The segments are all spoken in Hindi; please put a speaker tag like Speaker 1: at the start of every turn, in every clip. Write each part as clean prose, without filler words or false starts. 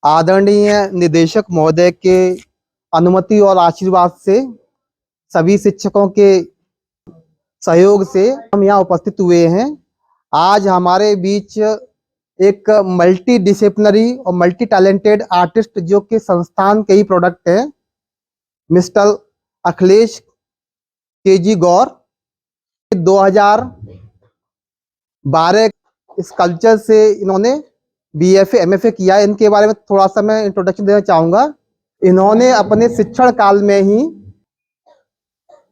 Speaker 1: आदरणीय निदेशक महोदय के अनुमति और आशीर्वाद से सभी शिक्षकों के सहयोग से हम यहाँ उपस्थित हुए हैं। आज हमारे बीच एक मल्टी डिसिप्लिनरी और मल्टी टैलेंटेड आर्टिस्ट जो कि संस्थान के ही प्रोडक्ट है, मिस्टर अखिलेश केजी गौर। 2012 स्कल्पचर से इन्होंने बीएफए एमएफए किया। इनके बारे में थोड़ा सा मैं इंट्रोडक्शन देना चाहूँगा। इन्होंने अपने शिक्षण काल में ही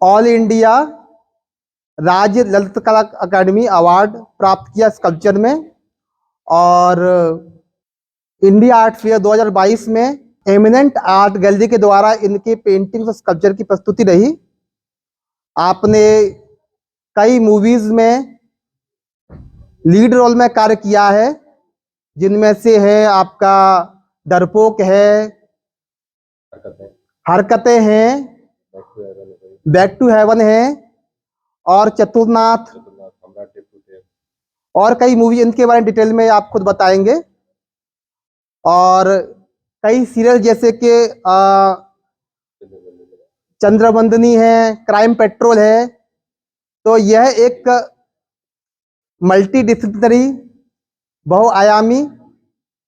Speaker 1: ऑल इंडिया राज्य ललित कला अकादमी अवार्ड प्राप्त किया स्कल्पचर में, और इंडिया आर्ट फेयर 2022 में एमिनेंट आर्ट गैलरी के द्वारा इनके पेंटिंग्स और स्कल्पचर की प्रस्तुति रही। आपने कई मूवीज में लीड रोल में कार्य किया है, जिनमें से है आपका डरपोक है, हरकतें हैं, बैक टू हेवन है, और चतुरनाथ, और कई मूवी। इनके बारे में डिटेल में आप खुद बताएंगे। और कई सीरियल जैसे कि चंद्रबंदनी है, क्राइम पेट्रोल है। तो यह एक मल्टी डिसिप्लिनरी बहुआयामी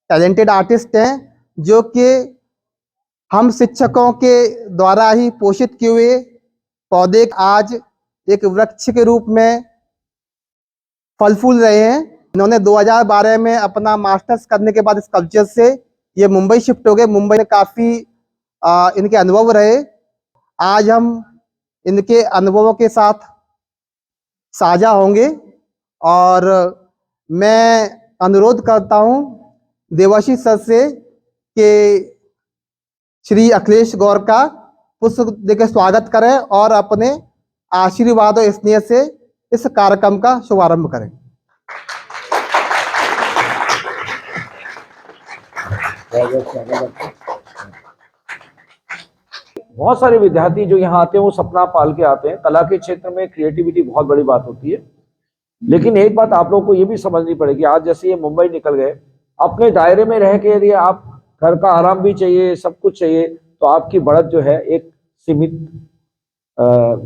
Speaker 1: टैलेंटेड आर्टिस्ट हैं, जो कि हम शिक्षकों के द्वारा ही पोषित किए हुए पौधे आज एक वृक्ष के रूप में फल फूल रहे हैं। इन्होंने 2012 में अपना मास्टर्स करने के बाद स्कल्पचर से ये मुंबई शिफ्ट हो गए। मुंबई में काफ़ी इनके अनुभव रहे। आज हम इनके अनुभवों के साथ साझा होंगे, और मैं अनुरोध करता हूं देवाशीष सर से कि श्री अखिलेश गौर का पुष्प देकर स्वागत करें और अपने आशीर्वाद और स्नेह से इस कार्यक्रम का शुभारंभ करें।
Speaker 2: बहुत सारे विद्यार्थी जो यहाँ आते हैं वो सपना पाल के आते हैं। कला के क्षेत्र में क्रिएटिविटी बहुत बड़ी बात होती है, लेकिन एक बात आप लोगों को ये भी समझनी पड़ेगी। आज जैसे ये मुंबई निकल गए, अपने दायरे में रह के यदि आप घर का आराम भी चाहिए, सब कुछ चाहिए, तो आपकी बढ़त जो है एक सीमित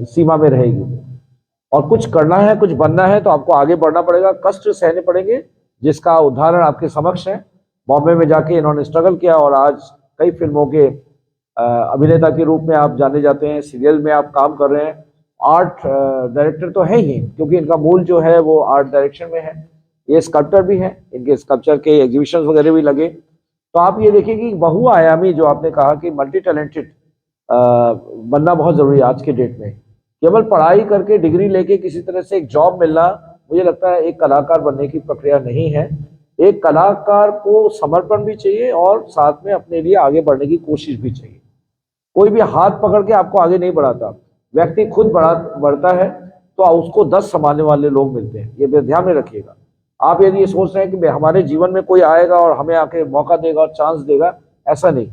Speaker 2: सीमा में रहेगी। और कुछ करना है, कुछ बनना है, तो आपको आगे बढ़ना पड़ेगा, कष्ट सहने पड़ेंगे, जिसका उदाहरण आपके समक्ष है। बॉम्बे में जाके इन्होंने स्ट्रगल किया और आज कई फिल्मों के अभिनेता के रूप में आप जाने जाते हैं। सीरियल में आप काम कर रहे हैं। आर्ट डायरेक्टर तो है ही, क्योंकि इनका मूल जो है वो आर्ट डायरेक्शन में है। ये स्कल्पटर भी है, इनके स्कल्पचर के एग्जीबिशन वगैरह भी लगे। तो आप ये देखिए कि बहुआयामी, जो आपने कहा कि मल्टी टैलेंटेड बनना बहुत जरूरी है आज के डेट में। केवल पढ़ाई करके डिग्री लेके किसी तरह से एक जॉब मिलना, मुझे लगता है एक कलाकार बनने की प्रक्रिया नहीं है। एक कलाकार को समर्पण भी चाहिए और साथ में अपने लिए आगे बढ़ने की कोशिश भी चाहिए। कोई भी हाथ पकड़ के आपको आगे नहीं बढ़ाता, व्यक्ति खुद बढ़ता है तो उसको 10 संभालने वाले लोग मिलते हैं। ये ध्यान में रखिएगा। आप यदि ये सोच रहे हैं कि हमारे जीवन में कोई आएगा और हमें आके मौका देगा और चांस देगा, ऐसा नहीं।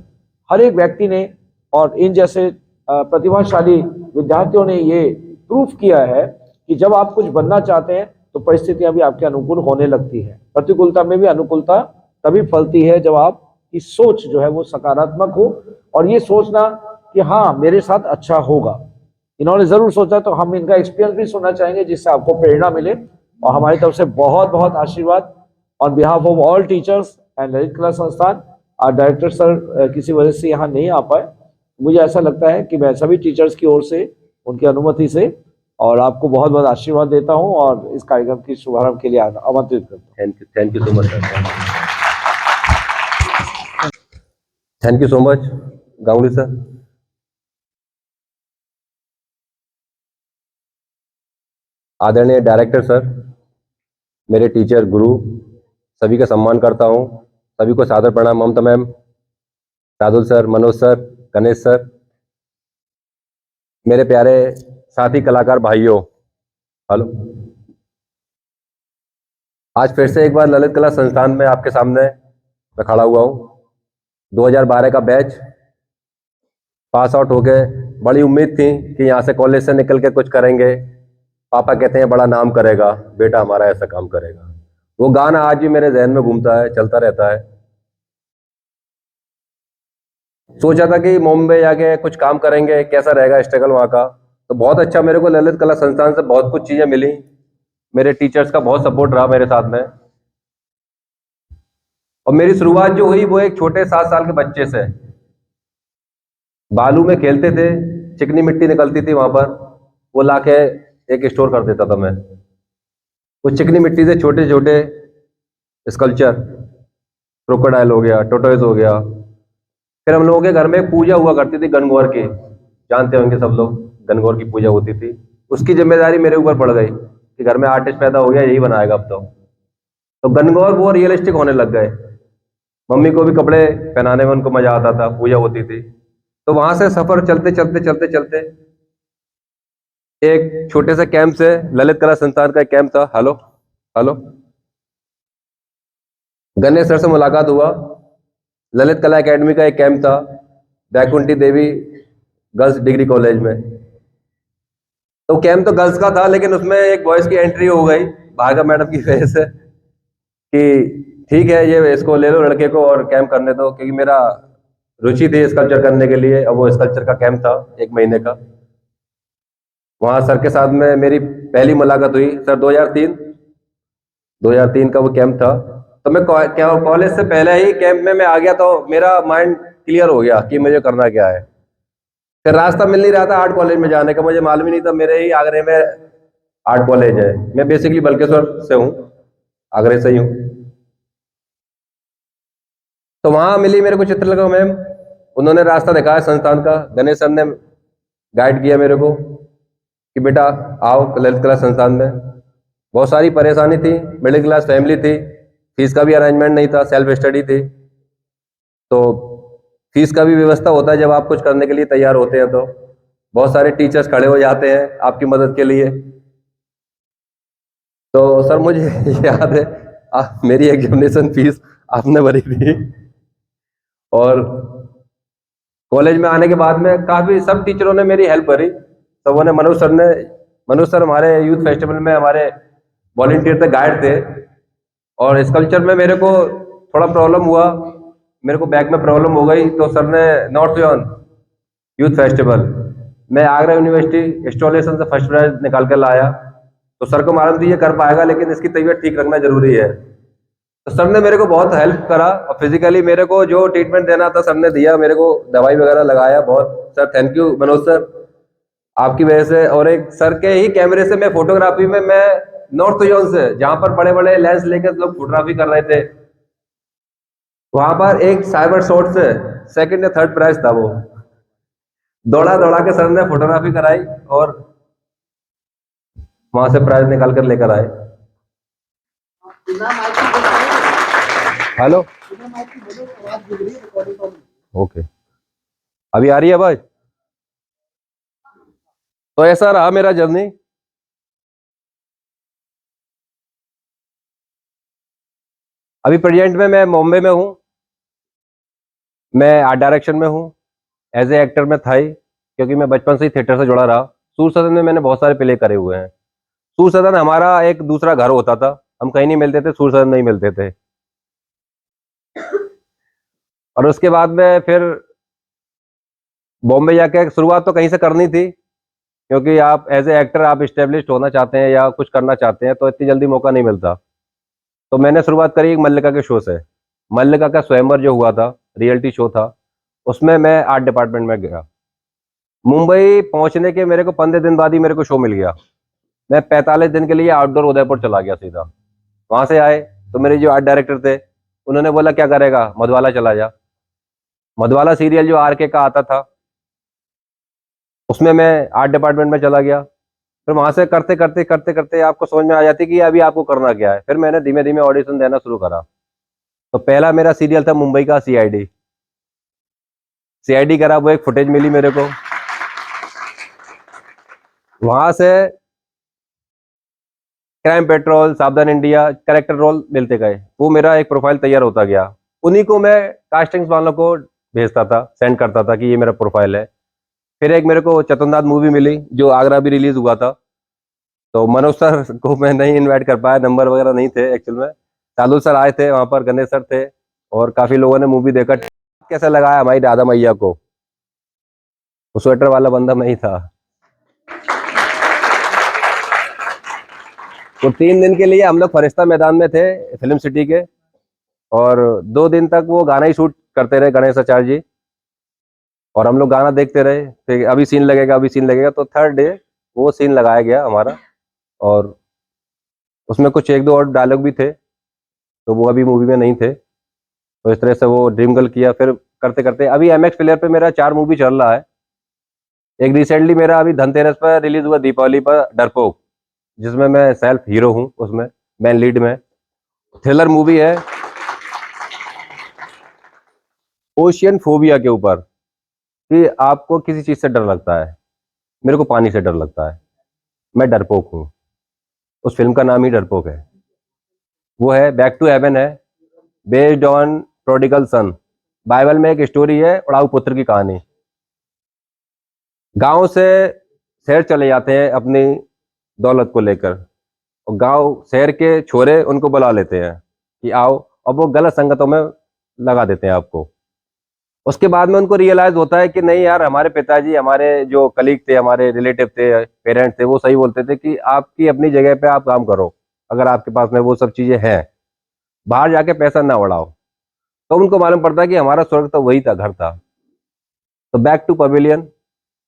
Speaker 2: हर एक व्यक्ति ने और इन जैसे प्रतिभाशाली विद्यार्थियों ने ये प्रूफ किया है कि जब आप कुछ बनना चाहते हैं तो परिस्थितियां भी आपके अनुकूल होने लगती है। प्रतिकूलता में भी अनुकूलता तभी फलती है जब आपकी सोच जो है वो सकारात्मक हो, और ये सोचना कि हाँ मेरे साथ अच्छा होगा। इन्होंने जरूर सोचा, तो हम इनका एक्सपीरियंस भी सुनना चाहेंगे जिससे आपको प्रेरणा मिले। और हमारी तरफ से बहुत बहुत आशीर्वाद on behalf of all teachers and Lalit कला संस्थान। डायरेक्टर सर किसी वजह से यहाँ नहीं आ पाए। मुझे ऐसा लगता है कि मैं सभी टीचर्स की ओर से उनकी अनुमति से और आपको बहुत बहुत आशीर्वाद देता हूँ और इस कार्यक्रम की शुभारंभ के लिए आमंत्रित करता हूँ।
Speaker 3: Thank you so much sir. Thank you so much Ganguly sir. आदरणीय डायरेक्टर सर, मेरे टीचर, गुरु, सभी का सम्मान करता हूं। सभी को सादर प्रणाम। Mamta ma'am, Sadul sir, Manoj sir, Ganesh sir, मेरे प्यारे साथी कलाकार भाइयों, हेलो। आज फिर से एक बार ललित कला संस्थान में आपके सामने मैं खड़ा हुआ हूं। 2012 का बैच पास आउट हो गए। बड़ी उम्मीद थी कि यहाँ से कॉलेज से निकल के कुछ करेंगे। पापा कहते हैं बड़ा नाम करेगा बेटा, हमारा ऐसा काम करेगा। वो गाना आज भी मेरे जहन में घूमता है, चलता रहता है। सोचा था कि मुंबई जाके कुछ काम करेंगे, कैसा रहेगा स्ट्रगल वहाँ का। तो बहुत अच्छा मेरे को ललित कला संस्थान से बहुत कुछ चीजें मिली। मेरे टीचर्स का बहुत सपोर्ट रहा मेरे साथ में। और मेरी शुरुआत जो हुई वो एक छोटे 7 साल के बच्चे से, बालू में खेलते थे, चिकनी मिट्टी निकलती थी वहां पर, वो लाके एक स्टोर कर देता था मैं। वो चिकनी मिट्टी से छोटे छोटे स्कल्पचर, क्रोकोडाइल हो गया, टोटोइज हो गया। फिर हम लोगों के घर में एक पूजा हुआ करती थी गणगौर की, जानते होंगे सब लोग, गणगौर की पूजा होती थी। उसकी जिम्मेदारी मेरे ऊपर पड़ गई कि घर में आर्टिस्ट पैदा हो गया, यही बनाएगा अब तो गणगौर वो रियलिस्टिक होने लग गए। मम्मी को भी कपड़े पहनाने में उनको मजा आता था, पूजा होती थी। तो वहां से सफर चलते चलते चलते चलते एक छोटे से कैंप से, ललित कला संस्थान का एक कैंप था, हेलो हेलो, गणेश सर से मुलाकात हुआ। ललित कला एकेडमी का एक कैंप था बैकुंठी देवी गर्ल्स डिग्री कॉलेज में। तो कैंप तो गर्ल्स का था, लेकिन उसमें एक बॉयज की एंट्री हो गई भार्गव मैडम की वजह से कि ठीक है ये इसको ले लो लड़के को और कैंप करने दो, क्योंकि मेरा रुचि थी स्कल्पचर करने के लिए। अब वो स्कल्पचर का कैंप था 1 महीने का। वहां सर के साथ में मेरी पहली मुलाकात हुई सर 2003 का वो कैंप था। तो मैं कॉलेज से पहले ही कैंप में मैं आ गया, तो मेरा माइंड क्लियर हो गया कि मुझे करना क्या है। फिर रास्ता मिल नहीं रहा था आर्ट कॉलेज में जाने का, मुझे मालूम ही नहीं था मेरे ही आगरे में आर्ट कॉलेज है। मैं बेसिकली बल्केश्वर से हूँ, आगरे से ही हूँ। तो वहां मिली मेरे को चित्रलेखा मैम, उन्होंने रास्ता दिखाया संस्थान का। गणेश सर ने गाइड किया मेरे को कि बेटा आओ ललित कला संस्थान में। बहुत सारी परेशानी थी, मिडिल क्लास फैमिली थी, फीस का भी अरेंजमेंट नहीं था, सेल्फ स्टडी थी। तो फीस का भी व्यवस्था होता है जब आप कुछ करने के लिए तैयार होते हैं। तो बहुत सारे टीचर्स खड़े हो जाते हैं आपकी मदद के लिए। तो सर मुझे याद है मेरी एग्जामिनेशन फीस आपने भरी थी। और कॉलेज में आने के बाद में काफी सब टीचरों ने मेरी हेल्प करी। सबों ने, मनोज सर हमारे यूथ फेस्टिवल में हमारे वॉलंटियर थे, गाइड थे। और स्कल्पचर में मेरे को थोड़ा प्रॉब्लम हुआ, मेरे को बैक में प्रॉब्लम हो गई। तो सर ने नॉर्थ जोन यूथ फेस्टिवल में आगरा यूनिवर्सिटी इंस्टॉलेशन से फर्स्ट प्राइज निकाल कर लाया। तो सर को मालूम थी ये कर पाएगा, लेकिन इसकी तबीयत ठीक रखना जरूरी है। तो सर ने मेरे को बहुत हेल्प करा और फिजिकली मेरे को जो ट्रीटमेंट देना था सर ने दिया, मेरे को दवाई वगैरह लगाया। बहुत sir thank you Manoj sir, आपकी वजह से। और एक सर के ही कैमरे से मैं फोटोग्राफी में, मैं नॉर्थ जोन से जहां पर बड़े बड़े लेंस लेकर लोग फोटोग्राफी कर रहे थे, वहां पर एक साइबर शॉट से सेकंड या थर्ड प्राइज था। वो दौड़ा दौड़ा के सर ने फोटोग्राफी कराई और वहां से प्राइज निकाल कर लेकर आए। हेलो, ओके, अभी आ रही है आवाज? तो ऐसा रहा मेरा जर्नी। अभी प्रेजेंट में मैं मुंबई में हूँ, मैं आर्ट डायरेक्शन में हूँ, एज ए एक्टर में था ही, क्योंकि मैं बचपन से ही थिएटर से जुड़ा रहा। सूर सदन में मैंने बहुत सारे प्ले करे हुए हैं। सूर सदन हमारा एक दूसरा घर होता था, हम कहीं नहीं मिलते थे, सूर सदन नहीं मिलते थे। और उसके बाद में फिर बॉम्बे जाके शुरुआत तो कहीं से करनी थी, क्योंकि आप एज ए एक्टर आप इस्टेब्लिश्ड होना चाहते हैं या कुछ करना चाहते हैं तो इतनी जल्दी मौका नहीं मिलता। तो मैंने शुरुआत करी एक मल्लिका के शो से। मल्लिका का स्वयंवर जो हुआ था, रियलिटी शो था, उसमें मैं आर्ट डिपार्टमेंट में गया। मुंबई पहुंचने के मेरे को 15 दिन बाद ही मेरे को शो मिल गया। मैं 45 दिन के लिए आउटडोर उदयपुर चला गया सीधा। वहां से आए तो मेरे जो आर्ट डायरेक्टर थे उन्होंने बोला क्या करेगा, मधुबाला चला जा। मधुबाला सीरियल जो आरके का आता था उसमें मैं आर्ट डिपार्टमेंट में चला गया। फिर वहां से करते करते करते करते आपको समझ में आ जाती कि अभी आपको करना क्या है। फिर मैंने धीमे धीमे ऑडिशन देना शुरू करा। तो पहला मेरा सीरियल था मुंबई का सीआईडी। सीआईडी करा, वो एक फुटेज मिली मेरे को। वहां से क्राइम पेट्रोल, सावधान इंडिया, कैरेक्टर रोल मिलते गए। वो मेरा एक प्रोफाइल तैयार होता गया। उन्हीं को मैं कास्टिंग्स वालों को भेजता था, सेंड करता था कि ये मेरा प्रोफाइल है। फिर एक मेरे को चतुर्नाथ मूवी मिली जो आगरा भी रिलीज हुआ था। तो मनोज सर को मैं नहीं इनवाइट कर पाया, नंबर वगैरह नहीं थे एक्चुअल में। सालू सर आए थे वहां पर, गणेश सर थे और काफी लोगों ने मूवी देखा। कैसे लगाया हमारी राधा मैया को, वो स्वेटर वाला बंदा मैं ही था। तो 3 दिन के लिए हम लोग फरिश्ता मैदान में थे फिल्म सिटी के, और 2 दिन तक वो गाना ही शूट करते रहे गणेश आचार्य जी, और हम लोग गाना देखते रहे। फिर अभी सीन लगेगा, अभी सीन लगेगा, तो थर्ड डे वो सीन लगाया गया हमारा, और उसमें कुछ 1-2 और डायलॉग भी थे, तो वो अभी मूवी में नहीं थे। तो इस तरह से वो ड्रीम गर्ल किया। फिर करते करते अभी एमएक्स प्लेयर पे मेरा 4 मूवी चल रहा है। एक रिसेंटली मेरा अभी धनतेरस पर रिलीज हुआ, दीपावली पर, डरपोक, जिसमें मैं सेल्फ हीरो हूँ, उसमें मैन लीड में। थ्रिलर मूवी है ओशियन फोबिया के ऊपर, कि आपको किसी चीज से डर लगता है। मेरे को पानी से डर लगता है, मैं डरपोक हूँ। उस फिल्म का नाम ही डरपोक है। वो है बैक टू हेवन है, based on prodigal sun. Bible में एक स्टोरी है, उड़ाऊ पुत्र की कहानी। गांव से शहर चले जाते हैं अपनी दौलत को लेकर, और गांव शहर के छोरे उनको बुला लेते हैं कि आओ, और वो गलत संगतों में लगा देते हैं आपको। उसके बाद में उनको रियलाइज होता है कि नहीं यार, हमारे पिताजी, हमारे जो कलीग थे, हमारे रिलेटिव थे, पेरेंट्स थे, वो सही बोलते थे कि आपकी अपनी जगह पे आप काम करो, अगर आपके पास में वो सब चीजें हैं, बाहर जाके पैसा ना उड़ाओ। तो उनको मालूम पड़ता है कि हमारा स्वर्ग तो वही था, घर था। तो back to pavilion,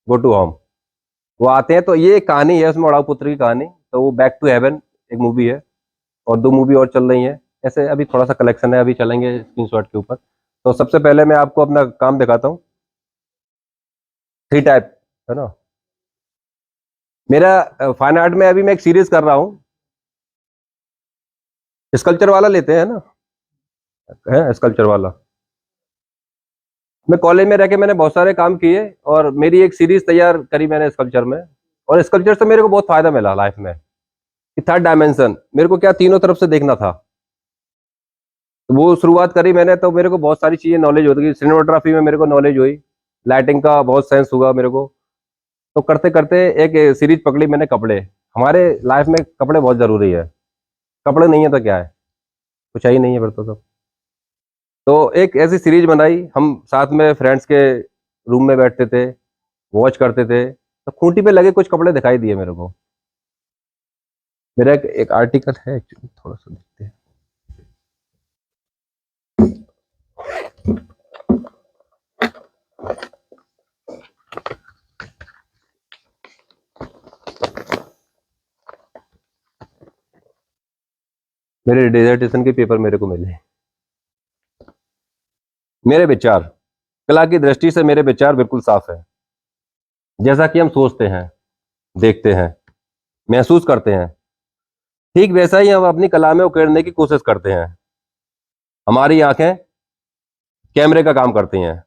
Speaker 3: go to home, वो आते हैं। तो ये एक कहानी है उसमें, उड़ाऊ पुत्र की कहानी। तो वो बैक टू हेवन एक मूवी है, और 2 मूवी और चल रही हैं। ऐसे अभी थोड़ा सा कलेक्शन है, अभी चलेंगे स्क्रीनशॉट के ऊपर। तो सबसे पहले मैं आपको अपना काम दिखाता हूँ। 3 टाइप है ना मेरा फाइन आर्ट में। अभी मैं एक सीरीज कर रहा हूँ, स्कल्पचर वाला लेते हैं ना, है स्कल्पचर वाला। मैं कॉलेज में रह के मैंने बहुत सारे काम किए, और मेरी एक सीरीज तैयार करी मैंने स्कल्पचर में। और स्कल्पचर से मेरे को बहुत फायदा मिला लाइफ में, कि थर्ड डायमेंशन मेरे को क्या, तीनों तरफ से देखना था। तो वो शुरुआत करी मैंने, तो मेरे को बहुत सारी चीजें नॉलेज होती गई। सिनेमाटोग्राफी में मेरे को नॉलेज हुई, लाइटिंग का बहुत सेंस हुआ मेरे को। तो करते करते एक सीरीज पकड़ी मैंने, कपड़े। हमारे लाइफ में कपड़े बहुत जरूरी है, कपड़े नहीं है तो क्या है, कुछ है ही नहीं है फिर तो सब। तो एक ऐसी सीरीज बनाई, हम साथ में फ्रेंड्स के रूम में बैठते थे, वॉच करते थे। तो खूंटी पे लगे कुछ कपड़े दिखाई दिए मेरे को। मेरा एक आर्टिकल है एक्चुअली, थोड़ा सा देखते हैं। मेरे डिसर्टेशन के पेपर मेरे को मिले। मेरे विचार, कला की दृष्टि से मेरे विचार बिल्कुल साफ है। जैसा कि हम सोचते हैं, देखते हैं, महसूस करते हैं, ठीक वैसा ही हम अपनी कला में उकेरने की कोशिश करते हैं। हमारी आंखें कैमरे का काम करती हैं।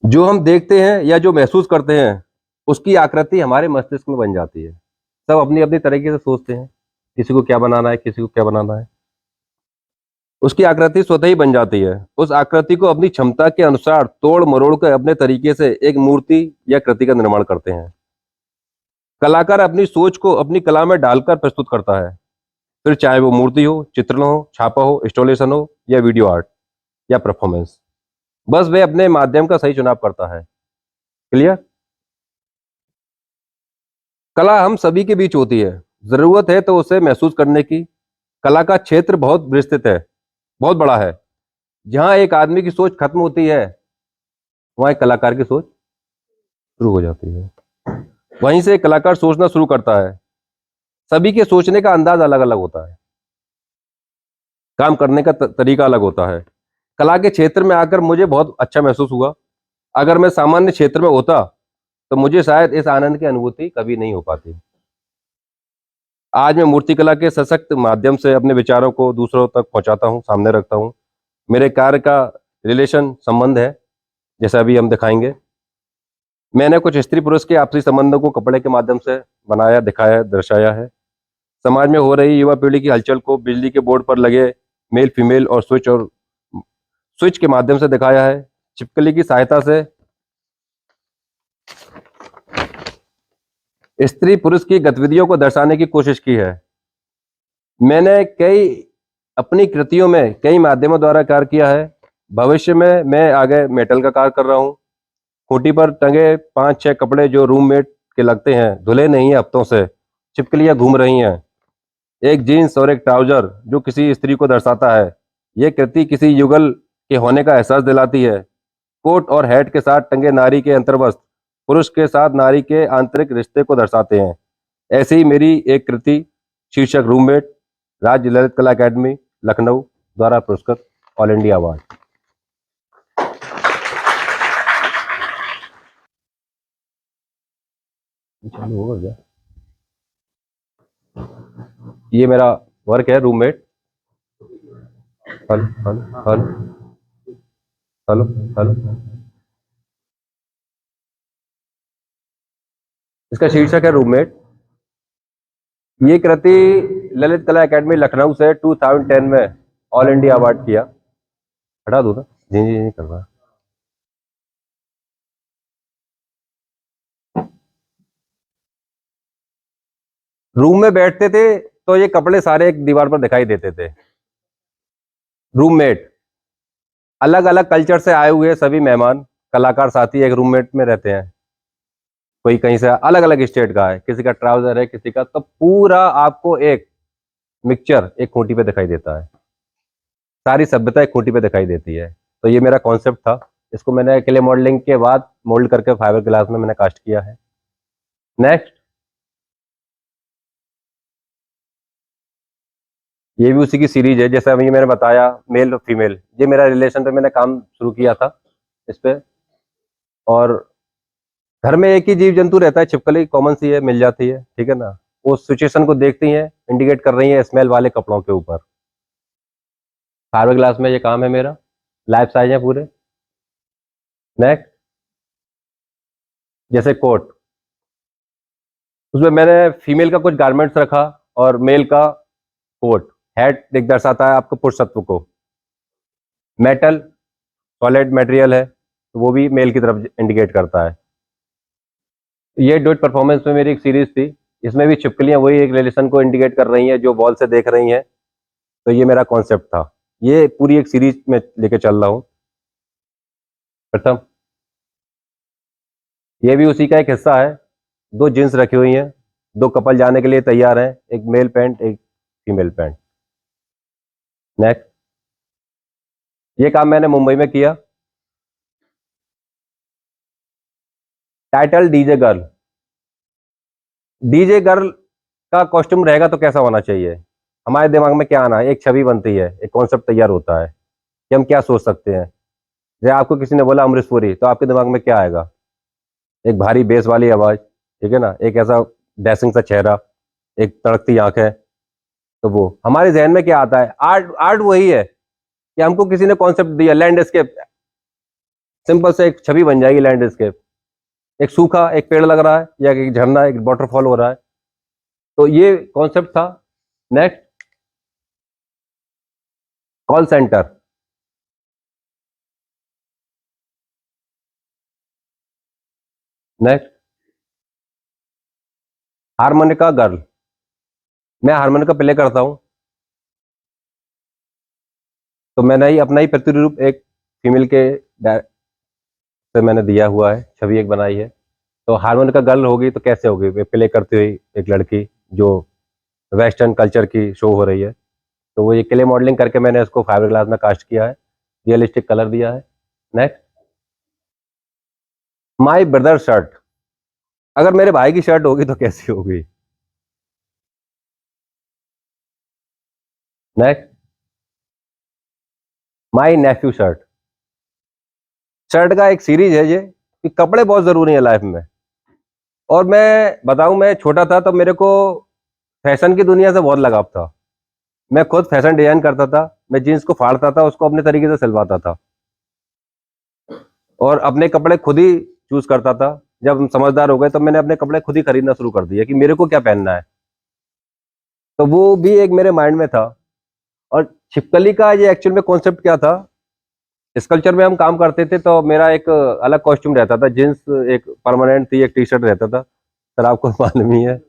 Speaker 3: जो हम देखते हैं या जो महसूस करते हैं, उसकी आकृति हमारे मस्तिष्क में बन जाती है। सब अपनी अपनी तरीके से सोचते हैं, किसी को क्या बनाना है, किसी को क्या बनाना है। उसकी आकृति स्वतः ही बन जाती है। उस आकृति को अपनी क्षमता के अनुसार तोड़ मरोड़ कर अपने तरीके से एक मूर्ति या कृति का निर्माण करते हैं। कलाकार अपनी सोच को अपनी कला में डालकर प्रस्तुत करता है, फिर चाहे वो मूर्ति हो, चित्रण हो, छापा हो, इंस्टॉलेशन हो, या वीडियो आर्ट या परफॉर्मेंस। बस वे अपने माध्यम का सही चुनाव करता है। क्लियर? कला हम सभी के बीच होती है, जरूरत है तो उसे महसूस करने की। कला का क्षेत्र बहुत विस्तृत है, बहुत बड़ा है। जहां एक आदमी की सोच खत्म होती है, वहां एक कलाकार की सोच शुरू हो जाती है। वहीं से एक कलाकार सोचना शुरू करता है। सभी के सोचने का अंदाज अलग अलग होता है, काम करने का तरीका अलग होता है। कला के क्षेत्र में आकर मुझे बहुत अच्छा महसूस हुआ। अगर मैं सामान्य क्षेत्र में होता, तो मुझे शायद इस आनंद की अनुभूति कभी नहीं हो पाती। आज मैं मूर्तिकला के सशक्त माध्यम से अपने विचारों को दूसरों तक पहुंचाता हूं, सामने रखता हूं। मेरे कार्य का रिलेशन संबंध है, जैसा अभी हम दिखाएंगे। मैंने कुछ स्त्री पुरुष के आपसी संबंधों को कपड़े के माध्यम से बनाया, दिखाया, दर्शाया है। समाज में हो रही युवा पीढ़ी की हलचल को बिजली के बोर्ड पर लगे मेल फीमेल और स्विच के माध्यम से दिखाया है। छिपकली की सहायता से स्त्री पुरुष की गतिविधियों को दर्शाने की कोशिश की है। मैंने कई अपनी कृतियों में कई माध्यमों द्वारा कार्य किया है। भविष्य में मैं आगे मेटल का कार्य कर रहा हूँ। खूंटी पर टंगे 5-6 कपड़े जो रूममेट के लगते हैं, धुले नहीं है हफ्तों से, छिपकलियां घूम रही हैं। एक जीन्स और एक ट्राउजर जो किसी स्त्री को दर्शाता है। ये कृति किसी युगल के होने का एहसास दिलाती है। कोट और हैट के साथ टंगे नारी के अंतर्वस्त्र पुरुष के साथ नारी के आंतरिक रिश्ते को दर्शाते हैं। ऐसी ही मेरी एक कृति शीर्षक रूममेट राज्य ललित कला अकादमी लखनऊ द्वारा पुरस्कृत ऑल इंडिया अवार्ड। चालू होगा क्या? ये मेरा वर्क है roommate. Hello hello hello hello hello. इसका शीर्षक है रूममेट। ये कृति ललित कला अकादमी लखनऊ से 2010 में ऑल इंडिया अवार्ड किया। हटा दो ना, जी जी नहीं कर रहा। रूम में बैठते थे तो ये कपड़े सारे एक दीवार पर दिखाई देते थे। रूममेट अलग अलग कल्चर से आए हुए सभी मेहमान कलाकार साथी एक रूममेट में रहते हैं। कोई कहीं से अलग अलग स्टेट का है, किसी का ट्राउजर है, किसी का, तो पूरा आपको एक मिक्सचर एक खूंटी पे दिखाई देता है। सारी सभ्यता एक खूंटी पे दिखाई देती है। तो ये मेरा कॉन्सेप्ट था। इसको मैंने क्ले मॉडलिंग के बाद मोल्ड करके फाइबर ग्लास में मैंने कास्ट किया है। नेक्स्ट, ये भी उसी की सीरीज है। जैसे अभी मैंने बताया मेल और फीमेल, ये मेरा रिलेशन पे मैंने काम शुरू किया था इस पे। और घर में एक ही जीव जंतु रहता है, छिपकली कॉमन सी है, मिल जाती है, ठीक है ना। वो सिचुएशन को देखती हैं, इंडिकेट कर रही है स्मेल वाले कपड़ों के ऊपर। फाइबर ग्लास में ये काम है मेरा, लाइफ साइज है पूरे। नेक्स्ट, जैसे कोट, उसमें मैंने फीमेल का कुछ गारमेंट्स रखा और मेल का कोट। हेड एक दर्शाता है आपको पुरुषत्व को। मेटल सॉलिड मटेरियल है तो वो भी मेल की तरफ इंडिकेट करता है। ये डॉट परफॉर्मेंस में मेरी एक सीरीज थी, इसमें भी छिपकलियां वही एक रिलेशन को इंडिकेट कर रही हैं जो वॉल से देख रही हैं। तो ये मेरा कॉन्सेप्ट था। ये पूरी एक सीरीज में लेके चल रहा हूँ। प्रथम, ये भी उसी का एक हिस्सा है। 2 जींस रखी हुई हैं, 2 कपल जाने के लिए तैयार हैं, एक मेल पैंट एक फीमेल पैंट। नेक्स्ट, ये काम मैंने मुंबई में किया। Title DJ girl. DJ girl का कॉस्ट्यूम रहेगा तो कैसा होना चाहिए? हमारे दिमाग में क्या आना है, एक छवि बनती है, एक कॉन्सेप्ट तैयार होता है कि हम क्या सोच सकते हैं। जैसे आपको किसी ने बोला अमरीश पुरी, तो आपके दिमाग में क्या आएगा? एक भारी बेस वाली आवाज, ठीक है ना, एक ऐसा डैशिंग सा चेहरा, एक तड़कती आंखें। तो वो हमारे जहन में क्या आता है? आर्ट। आर्ट वही है कि हमको किसी ने कॉन्सेप्ट दिया, लैंडस्केप, सिंपल से एक छवि बन जाएगी लैंडस्केप। एक सूखा एक पेड़ लग रहा है या एक झरना, एक वाटरफॉल हो रहा है। तो ये कॉन्सेप्ट था। Next, call centre. Next, harmonica girl. मैं हारमोनिका प्ले करता हूं, तो मैंने ही अपना ही प्रतिरूप एक फीमेल के से मैंने दिया हुआ है, छवि एक बनाई है। तो हारमोनिका गर्ल होगी तो कैसे होगी? वे प्ले करती हुई एक लड़की जो वेस्टर्न कल्चर की शो हो रही है। तो वो ये क्ले मॉडलिंग करके मैंने इसको फाइबर ग्लास में कास्ट किया है, रियलिस्टिक कलर दिया है। Next, my brother shirt. अगर मेरे भाई की शर्ट होगी तो कैसी होगी? नेक्स्ट, माई नेफ्यू शर्ट। शर्ट का एक सीरीज है ये, कि कपड़े बहुत जरूरी है लाइफ में। और मैं बताऊं, मैं छोटा था तो मेरे को फैशन की दुनिया से बहुत लगाव था। मैं खुद फैशन डिजाइन करता था, मैं जीन्स को फाड़ता था, उसको अपने तरीके से सिलवाता था और अपने कपड़े खुद ही चूज करता था। जब हम समझदार हो गए तो मैंने अपने कपड़े खुद ही खरीदना शुरू कर दिया कि मेरे को क्या पहनना है। तो वो भी एक मेरे माइंड में था। और छिपकली का ये एक्चुअल में कॉन्सेप्ट क्या था, इस कल्चर में हम काम करते थे तो मेरा एक अलग कॉस्ट्यूम रहता था। जींस एक परमानेंट थी, एक टी शर्ट रहता था, सर आपको मालूम ही है।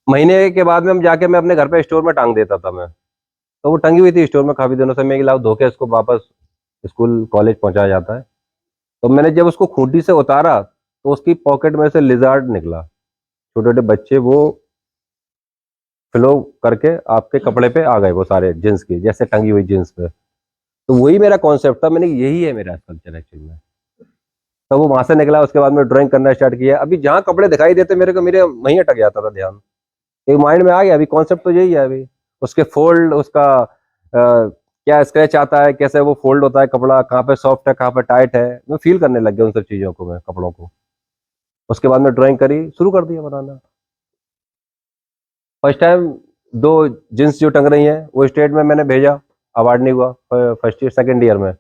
Speaker 3: महीने के बाद में हम जाके मैं अपने घर पे स्टोर में टांग देता था मैं। तो वो टंगी हुई थी स्टोर में काफी दिनों से। मैं कि लाओ धो के इसको वापस स्कूल कॉलेज पहुंचाया जाता है। तो मैंने जब उसको खूंटी से उतारा तो उसकी पॉकेट में से लिजार्ड निकला। छोटे छोटे बच्चे वो फ्लो करके आपके कपड़े पे आ गए, वो सारे जींस की, जैसे टंगी हुई जींस पे। तो वही मेरा कॉन्सेप्ट था, मैंने यही है मेरा कल्चर एक्चुअली में। तो वो वहां से निकला, उसके बाद में ड्राइंग करना स्टार्ट किया। अभी जहाँ कपड़े दिखाई देते मेरे को, मेरे वहीं अटक जाता था ध्यान। एक माइंड में आ गया, अभी कॉन्सेप्ट तो यही है। अभी उसके फोल्ड, उसका क्या स्क्रैच आता है, कैसे वो फोल्ड होता है कपड़ा, कहाँ पे सॉफ्ट है कहाँ पे टाइट है, मैं फील करने लग गया उन सब चीजों को, मैं कपड़ों को। उसके बाद में ड्राइंग करी, शुरू कर दिया बनाना। फर्स्ट टाइम 2 जींस जो टंग रही हैं वो स्टेट में मैंने भेजा, अवार्ड नहीं हुआ। फर्स्ट ईयर सेकंड ईयर में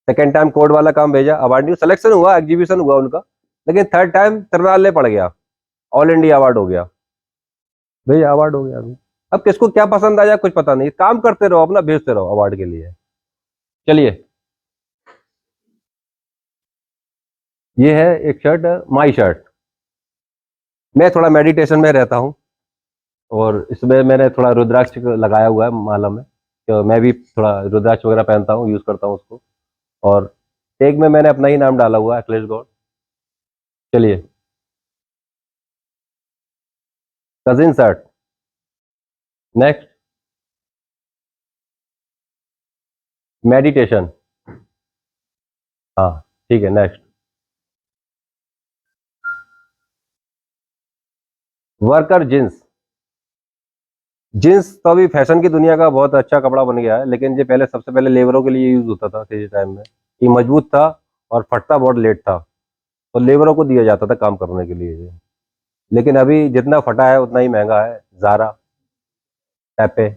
Speaker 3: सेकंड टाइम कोड वाला काम भेजा, अवार्ड नहीं, सिलेक्शन हुआ, एग्जीबिशन हुआ उनका। लेकिन थर्ड टाइम तिरनाले पड़ गया, ऑल इंडिया अवार्ड हो गया भैया, अवार्ड हो गया। अभी अब किसको क्या पसंद आया कुछ पता नहीं, काम करते रहो अपना, भेजते रहो अवार्ड के लिए। चलिए, ये है एक शर्ट, माई शर्ट। मैं थोड़ा मेडिटेशन में रहता हूँ और इसमें मैंने थोड़ा रुद्राक्ष लगाया हुआ है माला में, तो मैं भी थोड़ा रुद्राक्ष वगैरह पहनता हूँ, यूज करता हूँ उसको। और टैग में मैंने अपना ही नाम डाला हुआ है, अखिलेश गौड़। चलिए, कजिन शर्ट। Next, meditation. हाँ, ठीक है, नेक्स्ट, वर्कर जींस। जींस तो अभी फैशन की दुनिया का बहुत अच्छा कपड़ा बन गया है, लेकिन ये पहले, सबसे पहले लेबरों के लिए यूज होता था किसी टाइम में। ये मजबूत था और फटता बहुत लेट था, तो लेबरों को दिया जाता था काम करने के लिए ये। लेकिन अभी जितना फटा है उतना ही महंगा है। जारा, टैपे,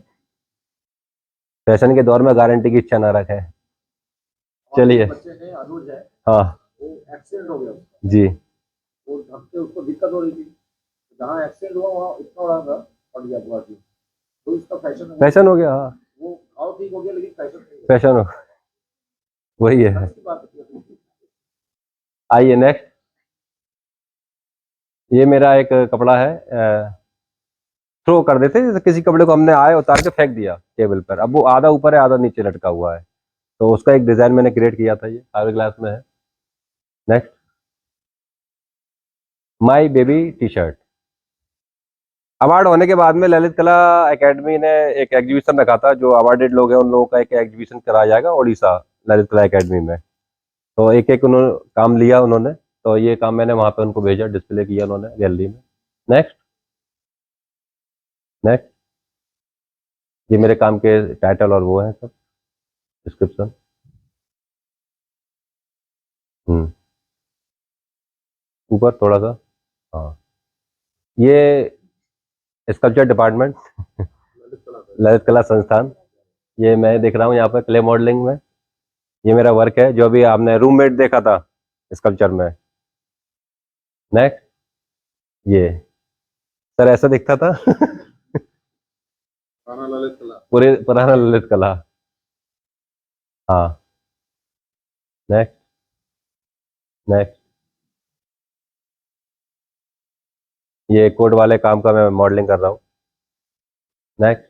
Speaker 3: फैशन के दौर में गारंटी की इच्छा ना रखे। चलिए,
Speaker 2: बच्चे हैं, अनुज है,
Speaker 3: हाँ
Speaker 2: वो एक्सीडेंट हो गया
Speaker 3: जी,
Speaker 2: वो ढंग से, उसको दिक्कत हो रही थी। जहाँ एक्सीडेंट हुआ वहाँ इतना बड़ा था, फट गया पूरा चीज। तो इसका
Speaker 3: फैशन हो गया। हाँ,
Speaker 2: वो घाव ठीक हो गया, लेकिन फैशन नहीं हुआ।
Speaker 3: फैशन हो, वही है।
Speaker 2: इसकी बात है।
Speaker 3: आइए नेक्स्ट, ये मेरा एक कपड़ा है, थ्रो कर देते हैं, जैसे किसी कपड़े को हमने आए उतार के फेंक दिया टेबल पर, अब वो आधा ऊपर है आधा नीचे लटका हुआ है, तो उसका एक डिजाइन मैंने क्रिएट किया था, ये आगे ग्लास में है। Next, my baby T shirt. Award होने के बाद में ललित कला एकेडमी ने एक एग्जीबिशन रखा था, जो अवार्डेड लोग हैं उन लोगों का एक एग्जीबिशन कराया जाएगा उड़ीसा ललित कला एकेडमी में। तो एक एक उन्होंने काम लिया उन्होंने, तो ये काम मैंने वहां पे उनको भेजा, डिस्प्ले किया उन्होंने गैलरी में। नेक्स्ट, नेक्स्ट, ये मेरे काम के टाइटल और वो है सब, डिस्क्रिप्शन। ऊपर थोड़ा सा, हाँ, ये स्कल्पचर डिपार्टमेंट ललित कला संस्थान। ये मैं देख रहा हूँ यहाँ पे क्ले मॉडलिंग में, ये मेरा वर्क है जो अभी आपने रूममेट देखा था स्कल्पचर में। नेक्स्ट, ये सर ऐसा दिखता था
Speaker 2: पुराना ललित कला।
Speaker 3: पूरे पुराना ललित कला। हाँ, नेक्स्ट, नेक्स्ट, ये कोड वाले काम का मैं मॉडलिंग कर रहा हूँ। नेक्स्ट,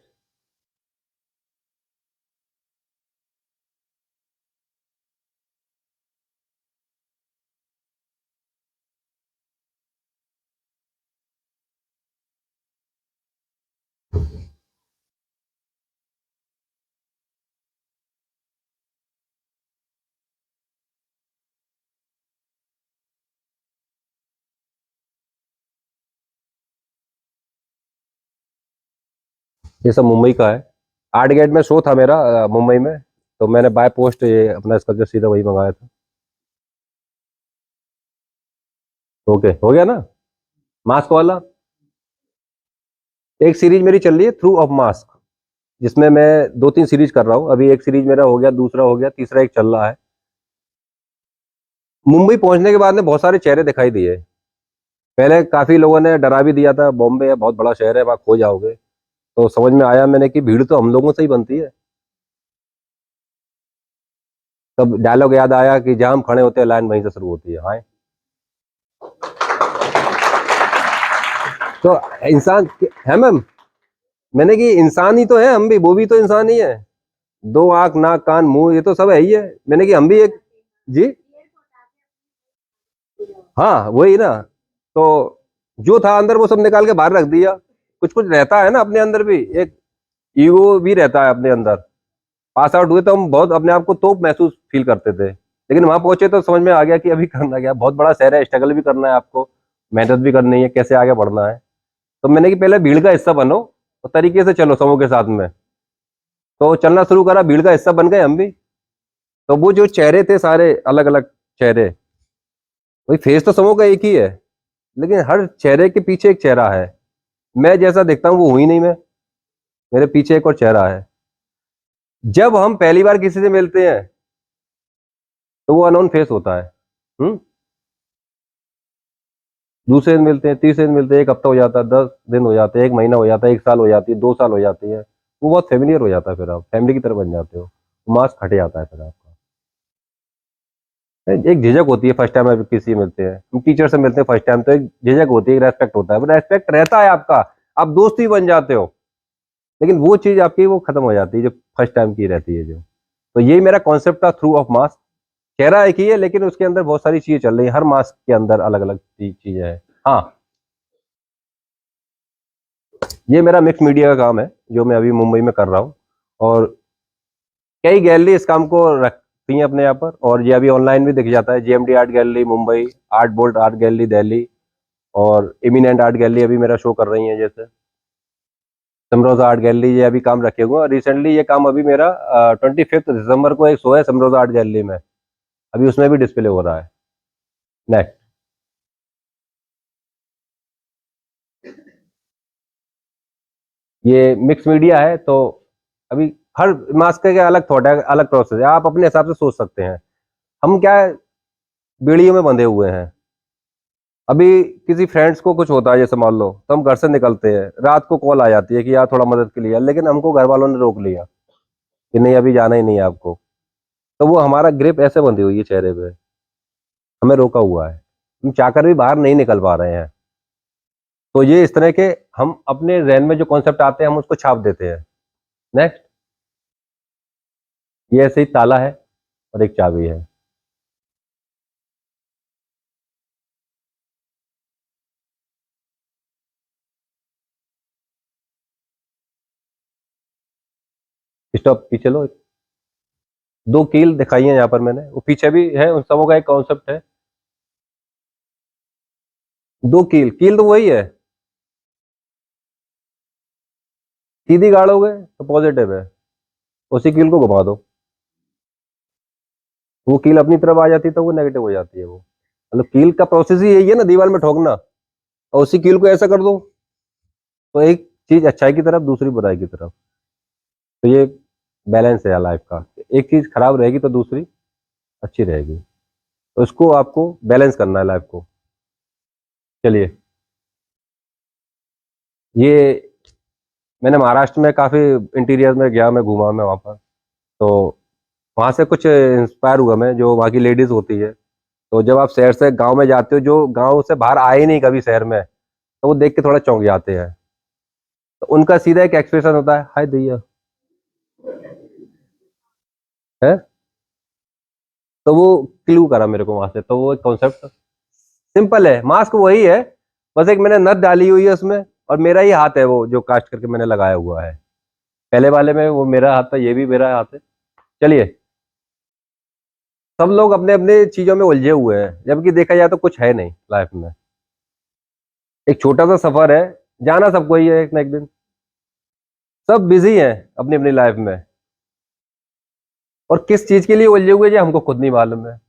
Speaker 3: ये सब मुंबई का है। आर्ट गेट में शो था मेरा मुंबई में, तो मैंने बाय पोस्ट ये अपना स्कल्पचर सीधा वही मंगाया था। ओके, हो गया ना मास्क वाला। एक सीरीज मेरी चल रही है थ्रू ऑफ मास्क, जिसमें मैं 2-3 सीरीज कर रहा हूँ। अभी एक सीरीज मेरा हो गया, दूसरा हो गया, तीसरा एक चल रहा है। मुंबई पहुंचने के बाद में बहुत सारे चेहरे दिखाई दिए। पहले काफी लोगों ने डरा भी दिया था, बॉम्बे है बहुत बड़ा शहर है, वहां खो जाओगे। तो समझ में आया मैंने कि भीड़ तो हम लोगों से ही बनती है। तब डायलॉग याद आया कि जहां हम खड़े होते हैं लाइन वहीं से शुरू होती है। हाँ, तो इंसान है मैम, मैंने कि इंसान ही तो है हम भी, वो भी तो इंसान ही है। 2 आंख नाक कान मुंह ये तो सब है ही है। मैंने कि हम भी एक, जी हाँ वही ना। तो जो था अंदर वो सब निकाल के बाहर रख दिया। कुछ कुछ रहता है ना अपने अंदर भी, एक ईगो भी रहता है अपने अंदर। पास आउट हुए तो हम बहुत अपने आप को तोप महसूस फील करते थे, लेकिन वहां पहुंचे तो समझ में आ गया कि अभी करना क्या, बहुत बड़ा शहर है, स्ट्रगल भी करना है आपको, मेहनत भी करनी है, कैसे आगे बढ़ना है। तो मैंने कि पहले भीड़ का हिस्सा बनो और तरीके से चलो समूह के साथ में। तो चलना शुरू करा, भीड़ का हिस्सा बन गए हम भी। तो वो जो चेहरे थे सारे अलग अलग चेहरे, वही फेस तो समूह का एक ही है, लेकिन हर चेहरे के पीछे एक चेहरा है। मैं जैसा दिखता हूँ वो हूं ही नहीं मैं, मेरे पीछे एक और चेहरा है। जब हम पहली बार किसी से मिलते हैं तो वो अननोन फेस होता है। हम्म दूसरे दिन मिलते हैं, तीसरे दिन मिलते हैं, 1 हफ्ता हो जाता है, 10 दिन हो जाते हैं, 1 महीना हो जाता है, 1 साल हो जाती है, 2 साल हो जाती है। वो बहुत फेमिलियर हो जाता है, फिर आप फैमिली की तरह बन जाते हो, मास्क हट जाता है फिर आपका। एक झिझक होती है फर्स्ट टाइम आप किसी से मिलते हैं, हम टीचर से मिलते हैं फर्स्ट टाइम, तो एक झिझक होती है, रेस्पेक्ट होता है, रेस्पेक्ट रहता है आपका, आप दोस्त ही बन जाते हो। लेकिन वो चीज आपकी वो खत्म हो जाती है जो फर्स्ट टाइम की रहती है जो। तो यही मेरा कॉन्सेप्ट था थ्रू ऑफ मास्क। चेहरा एक ही है लेकिन उसके अंदर बहुत सारी चीजें चल रही है, हर मास्क के अंदर अलग अलग चीजें हैं। हाँ, ये मेरा मिक्स मीडिया का काम है जो मैं अभी मुंबई में कर रहा हूँ, और कई गैलरी इस काम को रखती हैं अपने यहाँ पर, और ये अभी ऑनलाइन भी दिख जाता है। JMD art gallery Mumbai, art bolt art gallery Delhi, और इमिनेंट आर्ट गैलरी अभी मेरा शो कर रही है, जैसे समरोजा आर्ट गैलरी, ये अभी काम रखे हुए हैं। और रिसेंटली ये काम अभी मेरा 25 दिसंबर को एक शो है समरोजा आर्ट गैलरी में, अभी उसमें भी डिस्प्ले हो रहा है। नेक्स्ट, ये मिक्स मीडिया है, तो अभी हर मास्क का अलग थॉट है, अलग प्रोसेस है, आप अपने हिसाब से सोच सकते हैं। हम क्या है, बेड़ियों में बंधे हुए हैं। अभी किसी फ्रेंड्स को कुछ होता है जैसे मान लो, तो हम घर से निकलते हैं, रात को कॉल आ जाती है कि यार थोड़ा मदद के लिए, लेकिन हमको घर वालों ने रोक लिया कि नहीं अभी जाना ही नहीं है आपको। तो वो हमारा ग्रिप ऐसे बंधी हुई है चेहरे पे, हमें रोका हुआ है, हम चाहकर भी बाहर नहीं निकल पा रहे हैं। तो ये इस तरह के हम अपने जहन में जो कॉन्सेप्ट आते हैं हम उसको छाप देते हैं। नेक्स्ट, ये ऐसे ही ताला है और एक चाबी है। स्टॉप, पीछे लो। 2 कील दिखाई है यहाँ पर मैंने, वो पीछे भी है, उन सबों का एक कॉन्सेप्ट है। 2 कील, कील तो वही है, सीधी गाड़ोगे तो पॉजिटिव है, उसी कील को घुमा दो, वो कील अपनी तरफ आ जाती है तो वो नेगेटिव हो जाती है। वो मतलब कील का प्रोसेस ही यही है ना, दीवार में ठोकना, और उसी कील को ऐसा कर दो तो एक चीज अच्छाई की तरफ, दूसरी बुराई की तरफ। तो ये बैलेंस है लाइफ का, एक चीज खराब रहेगी तो दूसरी अच्छी रहेगी, तो इसको आपको बैलेंस करना है लाइफ को। चलिए, ये मैंने महाराष्ट्र में काफी इंटीरियर में गया, मैं घूमा मैं वहां पर, तो वहां से कुछ इंस्पायर हुआ मैं, जो वहाँ की लेडीज होती है। तो जब आप शहर से गांव में जाते हो, जो गांव से बाहर आए नहीं कभी शहर में, तो वो देख के थोड़ा चौंक जाते हैं। तो उनका सीधा एक एक्सप्रेशन होता है, हाय दैया, है। तो वो क्लू करा मेरे को वहां से, तो वो एक कॉन्सेप्ट सिंपल है, मास्क वही है, बस एक मैंने नथ डाली हुई है उसमें, और मेरा ही हाथ है वो जो कास्ट करके मैंने लगाया हुआ है। पहले वाले में वो मेरा हाथ था, ये भी मेरा हाथ है। चलिए, सब लोग अपने अपने चीजों में उलझे हुए हैं, जबकि देखा जाए तो कुछ है नहीं लाइफ में। एक छोटा सा सफर है, जाना सबको ही है एक ना एक दिन, सब बिजी हैं अपनी अपनी लाइफ में, और किस चीज के लिए उलझे हुए हैं हमको खुद नहीं मालूम है।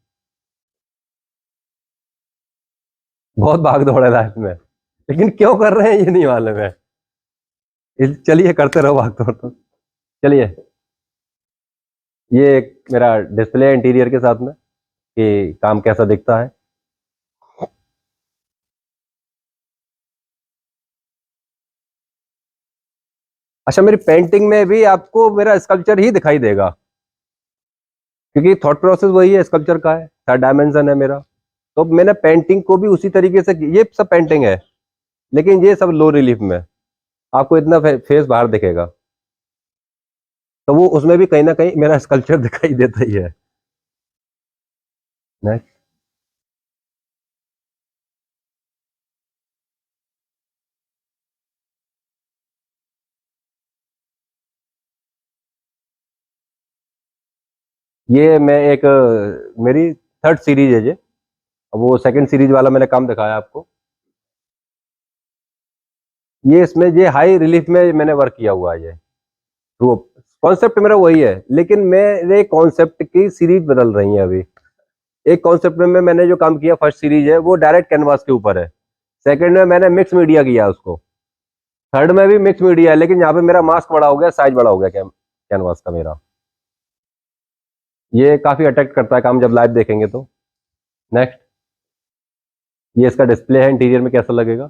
Speaker 3: बहुत भाग दौड़ है लाइफ में, लेकिन क्यों कर रहे हैं ये नहीं मालूम है। चलिए करते रहो भाग दौड़ तो। चलिए, ये एक मेरा डिस्प्ले है इंटीरियर के साथ में कि काम कैसा दिखता है। अच्छा, मेरी पेंटिंग में भी आपको मेरा स्कल्पचर ही दिखाई देगा, क्योंकि थॉट प्रोसेस वही है, स्कल्पचर का है, 3rd डायमेंशन है मेरा। तो मैंने पेंटिंग को भी उसी तरीके से, ये सब पेंटिंग है लेकिन ये सब लो रिलीफ में, आपको इतना फेस बाहर दिखेगा, तो वो उसमें भी कहीं ना कहीं मेरा स्कल्पचर दिखाई देता ही है। नेक्स्ट। ये मैं एक मेरी थर्ड सीरीज है ये। अब वो सेकंड सीरीज वाला मैंने काम दिखाया आपको। ये इसमें ये हाई रिलीफ में मैंने वर्क किया हुआ है। ये ट्रू कॉन्सेप्ट मेरा वही है, लेकिन मेरे कॉन्सेप्ट की सीरीज बदल रही है अभी। एक कॉन्सेप्ट में मैंने जो काम किया फर्स्ट सीरीज है वो डायरेक्ट कैनवास के ऊपर है। सेकंड में मैंने मिक्स मीडिया किया उसको। थर्ड में भी मिक्स मीडिया है, लेकिन यहाँ पे मेरा मास्क बड़ा हो गया, साइज बड़ा हो गया कैनवास का मेरा। ये काफी अट्रैक्ट करता है काम जब लाइव देखेंगे तो। नेक्स्ट। ये इसका डिस्प्ले है, इंटीरियर में कैसा लगेगा।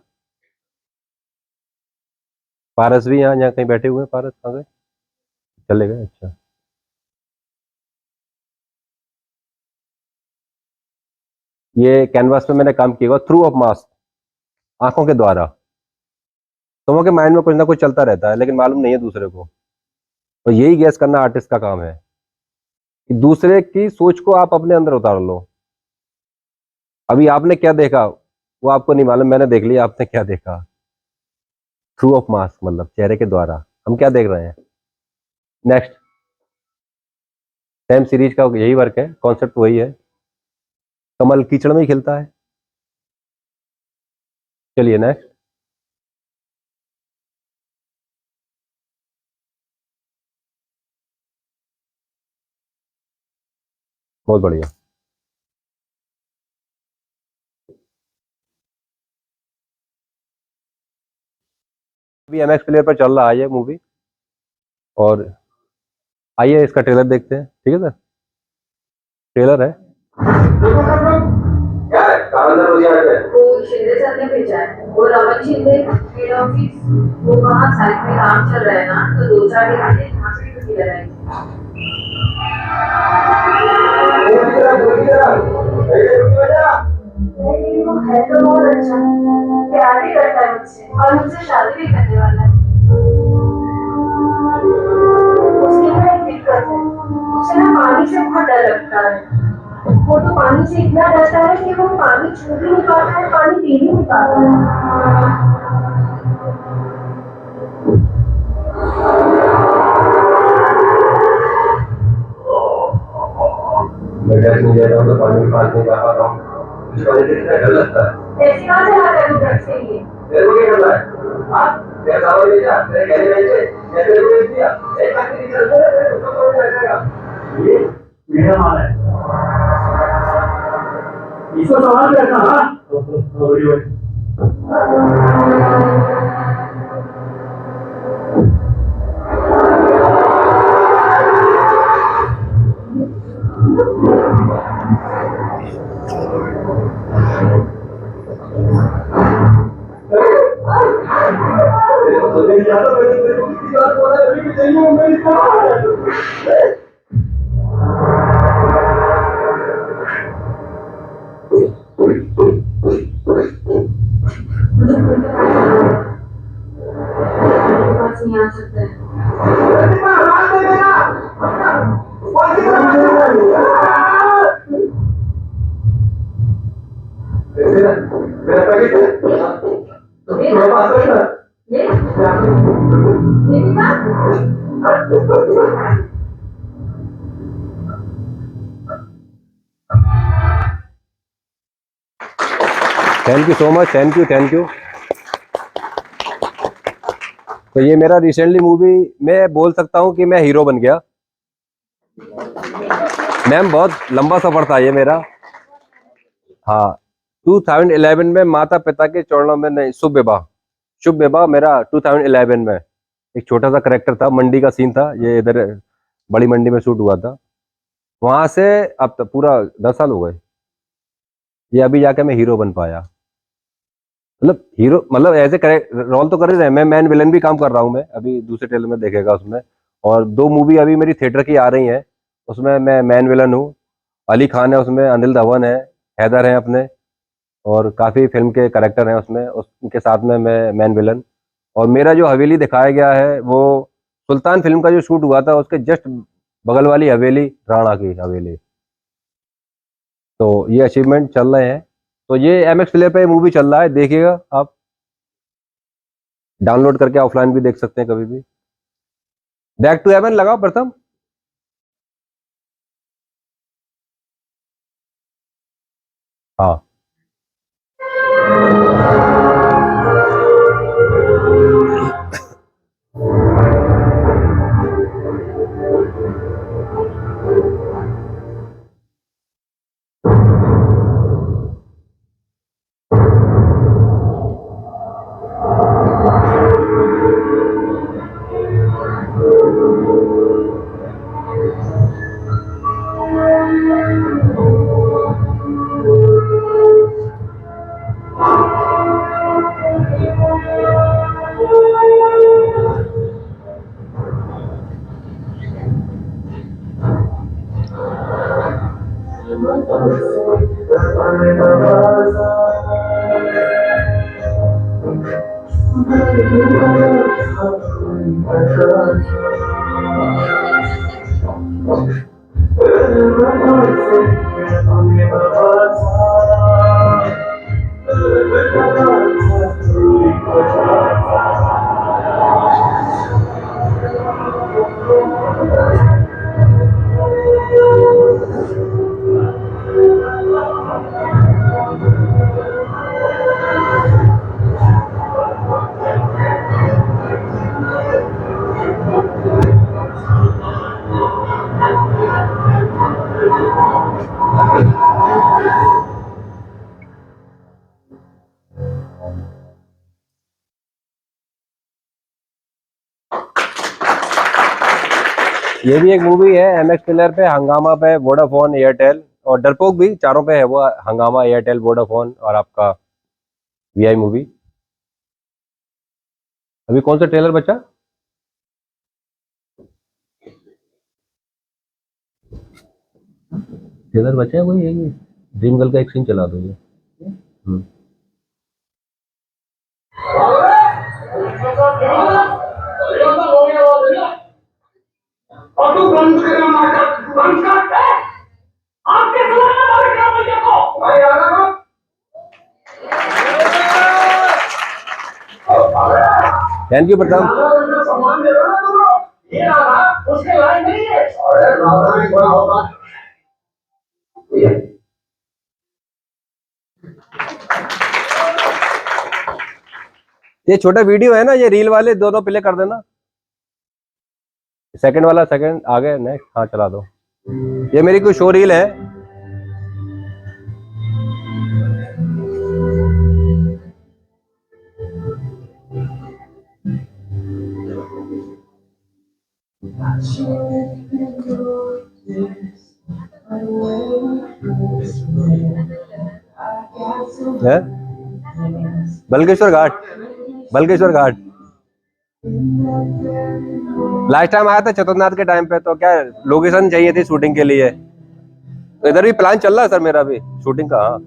Speaker 3: पारस भी यहाँ यहाँ कहीं बैठे हुए हैं। पारस कहाँ गए, चले गए, अच्छा। ये कैनवास पे मैंने काम किया हुआ थ्रू ऑफ मास्क, आंखों के द्वारा। तुमों के माइंड में कुछ ना कुछ चलता रहता है, लेकिन मालूम नहीं है दूसरे को। तो यही गैस करना आर्टिस्ट का काम है कि दूसरे की सोच को आप अपने अंदर उतार लो। अभी आपने क्या देखा वो आपको नहीं मालूम, मैंने देख लिया आपने क्या देखा। थ्रू ऑफ मास्क मतलब चेहरे के द्वारा हम क्या देख रहे हैं। नेक्स्ट। सेम सीरीज का यही वर्क है, कॉन्सेप्ट वही है। कमल कीचड़ में ही खिलता है। चलिए नेक्स्ट। बहुत बढ़िया। अभी एमएक्स प्लेयर पर चल रहा है ये मूवी, और आइए इसका ट्रेलर देखते हैं। ठीक है सर, ट्रेलर है। क्या है? वो शिंदे सर ने भेजा है, वो रमन शिंदे हेड ऑफिस, वो वहाँ साइट में काम चल रहा है ना, तो 2-4 दिन पहले यहाँ पे ड्यूटी लगाएंगे। नहीं, वो है तो बहुत अच्छा, प्यार भी करता है मुझसे और मुझसे शादी भी करने वाला है। उसकी ना एक दिक्कत है, उसे ना पानी से बहुत डर लगता है। वो तो पानी से इतना डरता है कि वो पानी छू भी नहीं पाता है, पानी पी भी नहीं पाता है। मैं डर नहीं जाता हूँ तो पानी के पास नहीं जा पाता हूँ। इस पानी से कितना डर लगता है। ऐसी कहाँ से आता है वो डर से ये? तेरे को क्या करना है? हाँ? तेरा सामान ले जा, तेरे कहने भेजे, मैं तेरे को भेज दिया। एक बार तेरी चल रहा है, उसका समझ में आ जाएगा। ये मेरा माल है। इसको संभाल के रखना। हाँ? नहीं आ सकता है। Thank you so much, thank you thank you. तो ये मेरा रिसेंटली मूवी, मैं बोल सकता हूँ कि मैं हीरो बन गया। मैम बहुत लंबा सफर था ये मेरा। हाँ, 2011 में माता पिता के चरणों में, नहीं, शुभ विवाह मेरा 2011 में एक छोटा सा करेक्टर था, मंडी का सीन था, ये इधर बड़ी मंडी में शूट हुआ था। वहां से अब तक पूरा 10 साल हो गए। ये अभी जाके मैं हीरो बन पाया। मतलब हीरो मतलब एज ए रोल तो कर ही रहे हैं, मैं मैन विलन भी काम कर रहा हूँ। मैं अभी दूसरे ट्रेलर में देखेगा उसमें, और 2 मूवी अभी मेरी थिएटर की आ रही हैं, उसमें मैं मैन विलन हूँ। अली खान है उसमें, अनिल धवन है, हैदर है अपने, और काफी फिल्म के कैरेक्टर हैं उसमें, उनके साथ में मैं मैन विलन। और मेरा जो हवेली दिखाया गया है वो सुल्तान फिल्म का जो शूट हुआ था उसके जस्ट बगल वाली हवेली राणा की हवेली। तो ये अचीवमेंट चल रहे हैं। तो ये MX प्लेयर पे मूवी चल रहा है, देखिएगा आप, डाउनलोड करके ऑफलाइन भी देख सकते हैं कभी भी। बैक टू हेवन लगाओ प्रथम। हाँ, ये भी एक मूवी है MX प्लेयर पे, हंगामा पे, वोडाफोन, एयरटेल और डरपोक भी, चारों पे है वो, हंगामा, एयरटेल, वोडाफोन और आपका VI मूवी। अभी कौन सा ट्रेलर बचा? ट्रेलर बचा है कोई? ये ड्रीम गर्ल का एक सीन चला दो ये। थैंक यू प्रथम। ये छोटा वीडियो है ना, ये रील वाले दोनों प्ले कर देना। सेकंड वाला, सेकंड आगे, नेक्स्ट, हाँ चला दो। ये मेरी कोई शो रील है। है? बल्केश्वर घाट, बल्केश्वर घाट। लास्ट टाइम आया था चतुर्नाथ के टाइम पे, तो क्या लोकेशन चाहिए थी शूटिंग के लिए, तो इधर भी प्लान चल रहा है सर मेरा भी शूटिंग का। हाँ,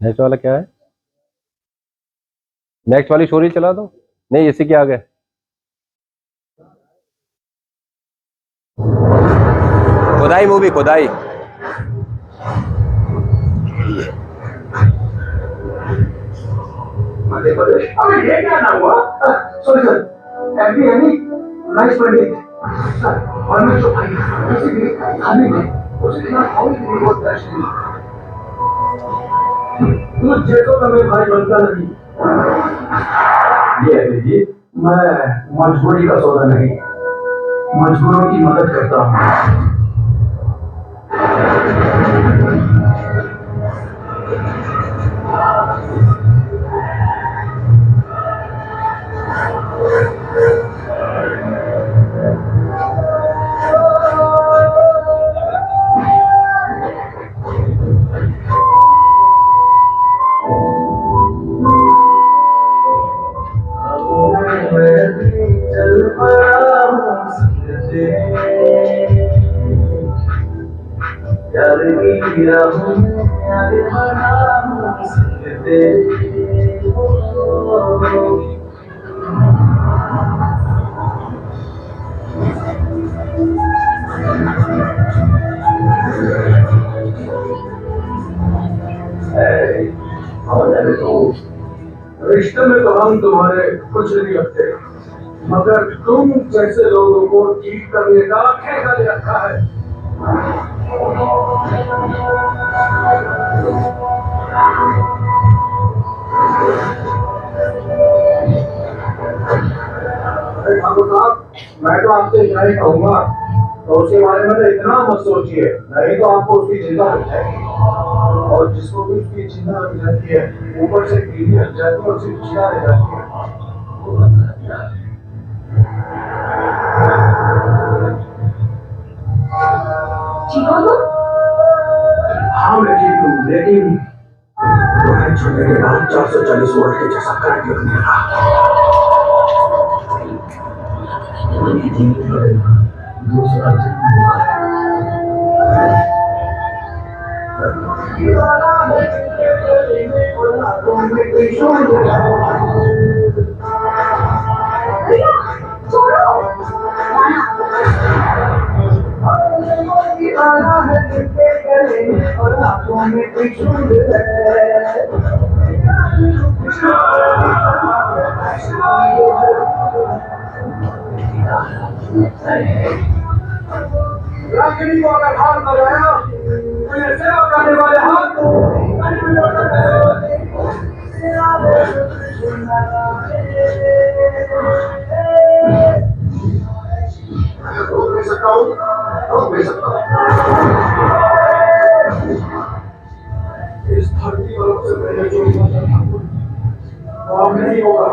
Speaker 3: नेक्स्ट वाला क्या है? नेक्स्ट वाली स्टोरी चला दो। नहीं, इसी के आगे खुदाई मूवी, खुदाई।
Speaker 4: अबे ये क्या नाम हुआ? सॉरी सर, एनी नाइस पंडित सर, और मैं जो भाई किसी भी खाने में उसके ना खाने के लिए बहुत दर्शन तुझे तो मैं भाई बनता नहीं। ये है जी, मैं मजबूरी का सौदा नहीं, मजबूरों की मदद करता हूँ। यार की राहों में आगे बढ़ा हूँ सिर्फ तेरे हो। और अरे तो रिश्ते में तो हम तुम्हारे कुछ नहीं रखते, मगर तुम जैसे लोगों को ठीक करने का ठेका ले रखा है। अरे ठाकुर साहब, मैं तो आपसे इतना ही कहूंगा, तो उसके बारे में तो इतना मत सोचिए, नहीं तो आपको उसकी चिंता हो जाएगी। और जिसको भी उसकी चिंता हो जाती है, ऊपर से पीली हट जाती है और उसे चिंता रह जाती है। ठीक हो तुम? हाँ मैं ठीक हूँ, लेकिन तुम्हारे छूटने के बाद 440 वोल्ट के जैसा करंट लगने लगा। दूसरा रागिनी को अगर हाथ लगाया तो ये सेवा करने वाले हाथ रोक नहीं सकता हूँ, रोक नहीं सकता। इस धरती पर से मैंने जो वो अब नहीं होगा।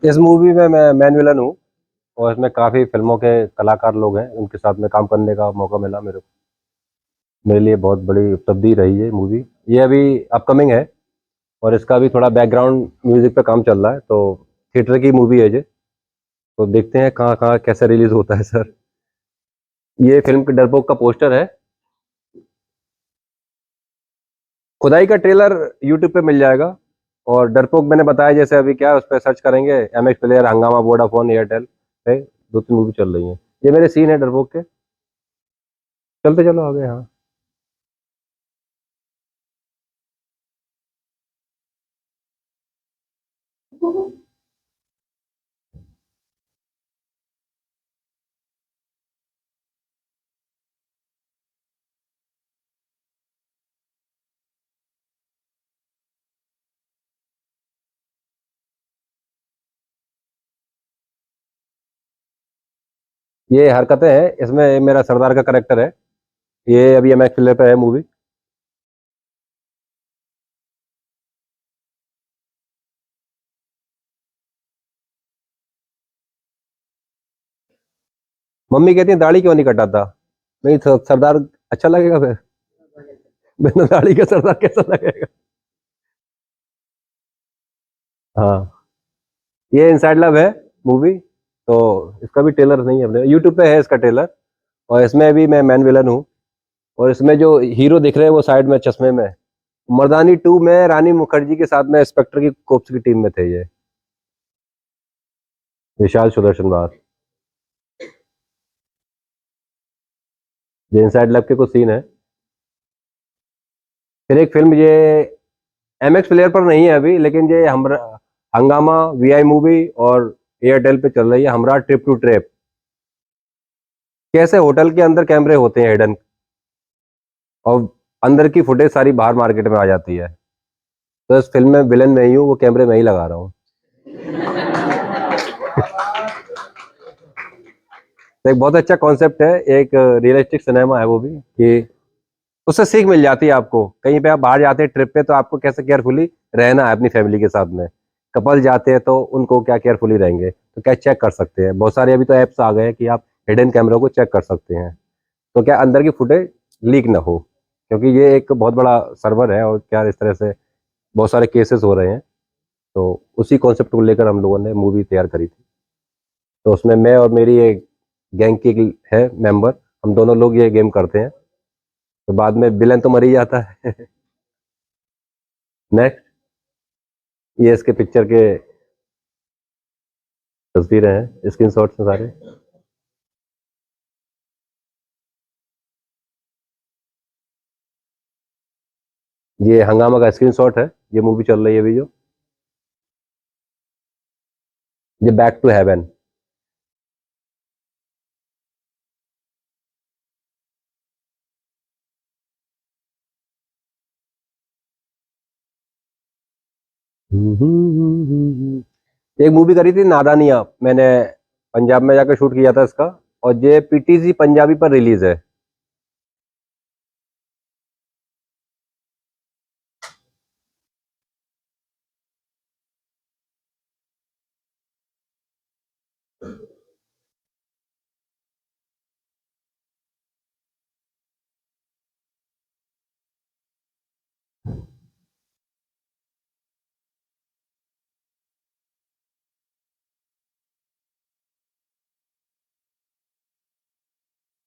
Speaker 3: इस मूवी में मैं मेन विलन हूँ और इसमें काफ़ी फिल्मों के कलाकार लोग हैं, उनके साथ में काम करने का मौका मिला मेरे को। मेरे लिए बहुत बड़ी उपलब्धि रही है मूवी। ये अभी अपकमिंग है और इसका भी थोड़ा बैकग्राउंड म्यूजिक पे काम चल रहा है, तो थिएटर की मूवी है ये, तो देखते हैं कहाँ कहाँ कैसे रिलीज होता है सर। ये फिल्म के डरपोक का पोस्टर है। खुदाई का ट्रेलर यूट्यूब पे मिल जाएगा और डरपोक मैंने बताया जैसे अभी क्या उस पर सर्च करेंगे, एमएक्स प्लेयर, हंगामा, वोडाफोन, एयरटेल पे 2-3 मूवी चल रही हैं। ये मेरे सीन है डरपोक के। चलते चलो आगे। हाँ, ये हरकतें हैं, इसमें मेरा सरदार का करेक्टर है। ये अभी एमएक्स प्लेयर पे है मूवी। मम्मी कहती है दाढ़ी क्यों नहीं कटाता? नहीं सरदार अच्छा लगेगा फिर। बिना दाढ़ी के सरदार कैसा लगेगा? हाँ, ये इनसाइड लव है मूवी, तो इसका भी ट्रेलर नहीं है, अपने यूट्यूब पे है इसका ट्रेलर। और इसमें भी मैं मैन विलन हूँ और इसमें जो हीरो दिख रहे हैं वो साइड में चश्मे में, मर्दानी 2 में रानी मुखर्जी के साथ में इंस्पेक्टर की कोप्स की टीम में थे ये विशाल सुदर्शन दास। ये इनसाइड लव के कुछ सीन है। फिर एक फिल्म ये एमएक्स प्लेयर पर नहीं है अभी, लेकिन ये हंगामा, वीआई मूवी और एयरटेल पे चल रही है, हमरा ट्रिप टू ट्रैप। कैसे होटल के अंदर कैमरे होते हैं हिडन और अंदर की फुटेज सारी बाहर मार्केट में आ जाती है, तो इस फिल्म में विलन मैं ही हूँ, वो कैमरे में ही लगा रहा हूँ। तो एक बहुत अच्छा कॉन्सेप्ट है, एक रियलिस्टिक सिनेमा है वो भी, कि उससे सीख मिल जाती है आपको। कहीं पे आप बाहर जाते हैं ट्रिप पे तो आपको कैसे केयरफुली रहना है अपनी फैमिली के साथ में। कपल जाते हैं तो उनको क्या केयरफुली रहेंगे, तो क्या चेक कर सकते हैं। बहुत सारे अभी तो ऐप्स आ गए हैं कि आप हिडन कैमरा को चेक कर सकते हैं, तो क्या अंदर की फुटेज लीक ना हो, क्योंकि ये एक बहुत बड़ा सर्वर है और क्या इस तरह से बहुत सारे केसेस हो रहे हैं। तो उसी कॉन्सेप्ट को लेकर हम लोगों ने मूवी तैयार करी थी। तो उसमें मैं और मेरी एक गैंग की है मेंबर, हम दोनों लोग ये गेम करते हैं। तो बाद में विलन तो मर ही जाता है। नेक्स्ट, ये इसके पिक्चर के तस्वीरें हैं, स्क्रीनशॉट्स हैं सारे। ये हंगामा का स्क्रीनशॉट है, ये मूवी चल रही है अभी जो, ये बैक टू हेवन। एक मूवी करी थी नादानिया, मैंने पंजाब में जाकर शूट किया था इसका, और ये पीटीसी पंजाबी पर रिलीज है।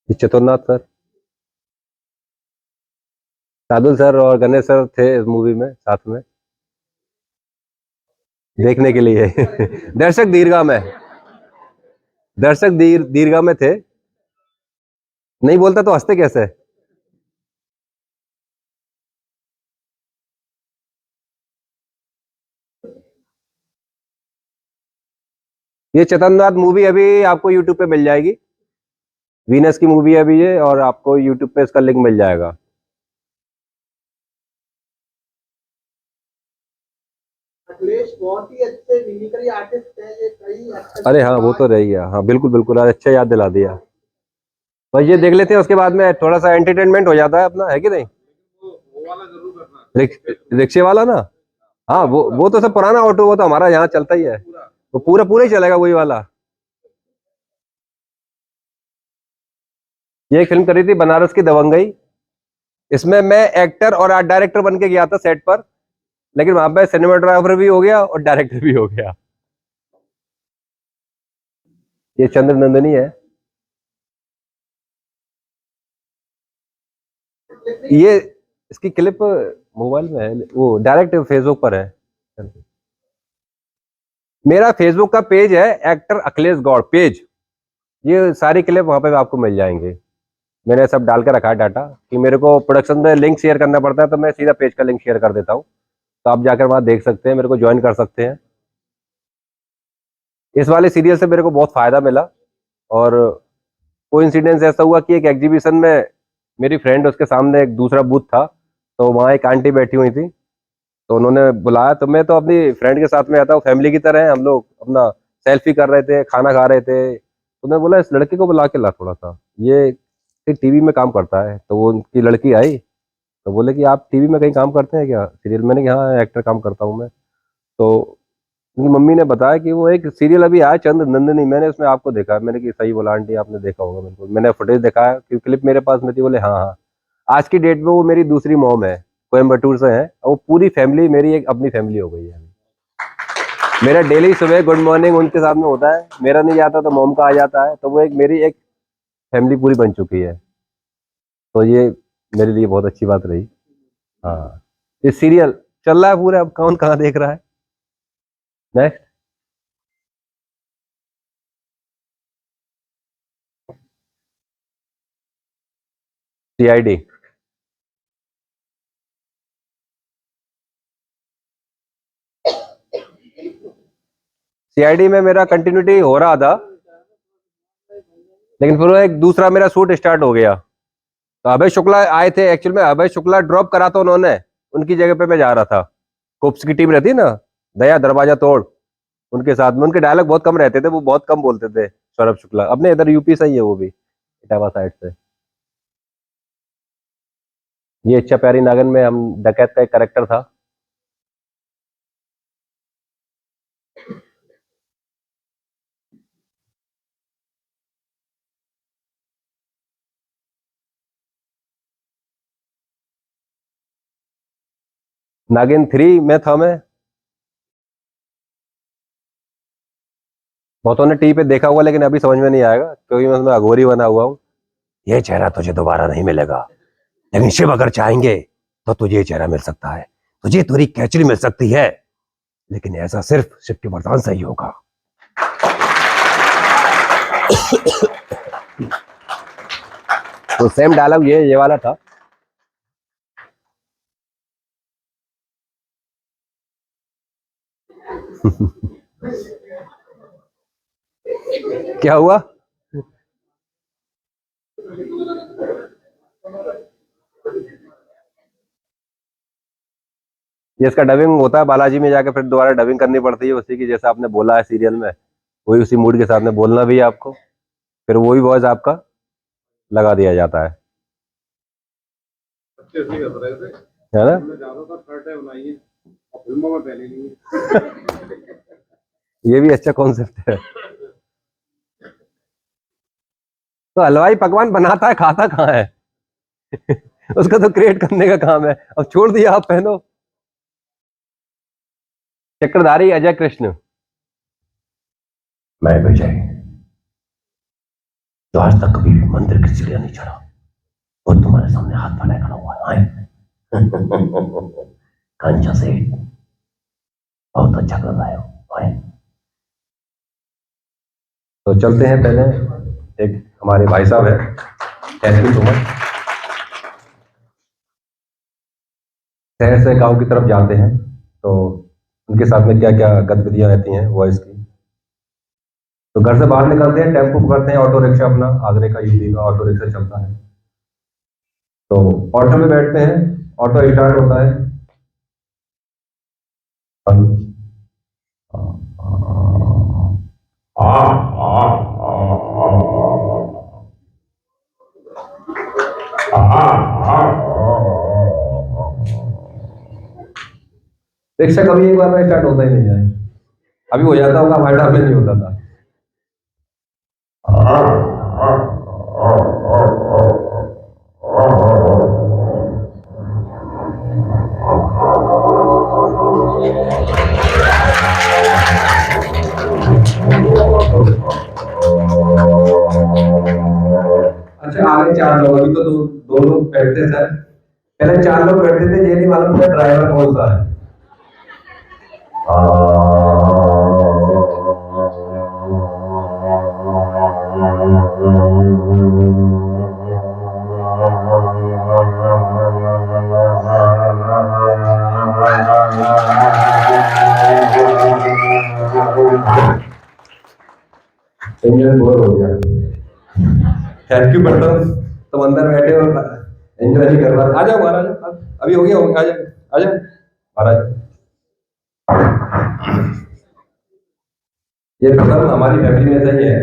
Speaker 3: ये चतुरनाथ सर, सादुल सर और गणेश सर थे इस मूवी में साथ में देखने के लिए। दर्शक दीर्घा में, दीर्घा में थे। नहीं बोलता तो हंसते कैसे। ये चतुरनाथ मूवी अभी आपको यूट्यूब पे मिल जाएगी। वीनस की मूवी है अभी ये, और आपको यूट्यूब पे इसका लिंक मिल जाएगा।
Speaker 1: अखिलेश बहुत ही अच्छे मिमिक्री आर्टिस्ट है, ये कई
Speaker 3: अरे हाँ, वो तो रही है, हाँ बिल्कुल बिल्कुल, आज अच्छा याद दिला दिया। बस ये देख लेते हैं, उसके बाद में थोड़ा सा एंटरटेनमेंट हो जाता है अपना, है कि नहीं। रिक्शे वाला ना, हाँ वो तो सब पुराना ऑटो, वो तो हमारा यहाँ चलता ही है, वो पूरा पूरा ही चलेगा वही वाला। ये एक फिल्म करी थी बनारस की दबंगई, इसमें मैं एक्टर और आर्ट डायरेक्टर बन के गया था सेट पर, लेकिन वहां पे सिनेमाटोग्राफर भी हो गया और डायरेक्टर भी हो गया। ये चंद्र नंदनी है। ये इसकी क्लिप मोबाइल में है, वो डायरेक्ट फेसबुक पर है। मेरा फेसबुक का पेज है एक्टर अखिलेश गौड़ पेज, ये सारी क्लिप वहां पे आपको मिल जाएंगे। मैंने सब डाल के रखा है डाटा, कि मेरे को प्रोडक्शन में लिंक शेयर करना पड़ता है तो मैं सीधा पेज का लिंक शेयर कर देता हूँ, तो आप जाकर वहां देख सकते हैं, मेरे को ज्वाइन कर सकते हैं। इस वाले सीरियल से मेरे को बहुत फायदा मिला, और कोइंसिडेंस ऐसा हुआ कि एक एग्जीबिशन में मेरी फ्रेंड, उसके सामने एक दूसरा बूथ था, तो वहाँ एक आंटी बैठी हुई थी, तो उन्होंने बुलाया, तो मैं तो अपनी फ्रेंड के साथ में आता हूँ, फैमिली की तरह है हम लोग, अपना सेल्फी कर रहे थे, खाना खा रहे थे, तो उन्होंने बोला इस लड़के को बुला के ला थोड़ा सा, ये टीवी में काम करता है। तो वो उनकी लड़की आई, तो बोले कि आप टीवी में कहीं काम करते हैं क्या, सीरियल। मैंने कहा हाँ एक्टर काम करता हूँ मैं। तो उनकी मम्मी ने बताया कि वो एक सीरियल अभी आया चंद्र नंदिनी, मैंने उसमें आपको देखा है। मैंने कि सही बोला आंटी, आपने देखा होगा बिल्कुल, मैंने फुटेज देखा है क्योंकि क्लिप मेरे पास में थी। बोले हाँ हाँ, आज की डेट में वो मेरी दूसरी मॉम है, कोयम्बटूर से है, और वो पूरी फैमिली मेरी एक अपनी फैमिली हो गई है। मेरा डेली सुबह गुड मॉर्निंग उनके साथ में होता है, मेरा नहीं जाता तो मॉम का आ जाता है, तो वो एक मेरी एक फैमिली पूरी बन चुकी है। तो ये मेरे लिए बहुत अच्छी बात रही। हाँ, ये सीरियल चल रहा है पूरा, अब कौन कहाँ देख रहा है। Next, CID. सीआईडी में मेरा कंटिन्यूटी हो रहा था, लेकिन फिर वो एक दूसरा मेरा शूट स्टार्ट हो गया, तो अभय शुक्ला आए थे, एक्चुअल में अभय शुक्ला ड्रॉप करा था उन्होंने, उनकी जगह पे मैं जा रहा था। कुप्स की टीम रहती है ना, दया दरवाजा तोड़, उनके साथ में। उनके डायलॉग बहुत कम रहते थे, वो बहुत कम बोलते थे, सौरभ शुक्ला, अपने इधर यूपी से ही है वो भी, इटावा साइड से। ये इच्छा प्यारी नागिन में हम डकैत का एक कैरेक्टर था। नागिन 3 में था मैं। बहुतों ने टीवी पे देखा हुआ, लेकिन अभी समझ में नहीं आएगा क्योंकि मैं उसमें अघोरी बना हुआ हूँ। ये चेहरा तुझे दोबारा नहीं मिलेगा, लेकिन शिव अगर चाहेंगे तो तुझे ये चेहरा मिल सकता है, तुझे तेरी कैचरी मिल सकती है, लेकिन ऐसा सिर्फ शिव के वरदान से ही होगा। तो सेम डायलॉग ये वाला था। क्या हुआ? ये इसका डबिंग होता है बालाजी में जाके, फिर दोबारा डबिंग करनी पड़ती है उसी की, जैसा आपने बोला है सीरियल में, वही उसी मूड के साथ में बोलना भी है आपको, फिर वही वॉइस आपका लगा दिया जाता है ना? ये भी अच्छा कॉन्सेप्ट है। तो हलवाई पकवान बनाता है, खाता कहाँ है? उसका तो क्रिएट करने का काम है, अब छोड़ दिया आप पहनो। चक्रधारी अजय कृष्ण। मैं विजय, जो आज तक कभी भी मंदिर की सीढ़ियां नहीं चढ़ा, वो तुम्हारे सामने हाथ फैलाए खड़ा हुआ है। कंचा से बहुत अच्छा कर रहे हो। तो चलते हैं, पहले एक हमारे भाई साहब है, थैंक यू सो मच। शहर से गांव की तरफ जाते हैं तो उनके साथ में क्या क्या गतिविधियां रहती हैं वॉइस की। तो घर से बाहर निकलते हैं, टेम्पो पकड़ते हैं, ऑटो रिक्शा, अपना आगरे का यूपी का ऑटो रिक्शा चलता है। तो ऑटो में बैठते हैं, ऑटो स्टार्ट होता है, रिक्शा कभी एक बार में स्टार्ट होता ही नहीं है। अभी हो जाता होगा, हमारे टाइम में नहीं होता था। अच्छा, आगे 4 लोग, अभी तो दो लोग बैठते थे, पहले 4 लोग बैठते थे, ये नहीं मालूम था ड्राइवर कौन सा है। इंजन बोर हो गया। थैंक यू बटन, तुम अंदर बैठे और एंजॉय नहीं कर रहा। आ जाओ महाराज, अभी हो गया, आ जाओ आ जाओ महाराज। ये खत्म, हमारी फैमिली में सही है,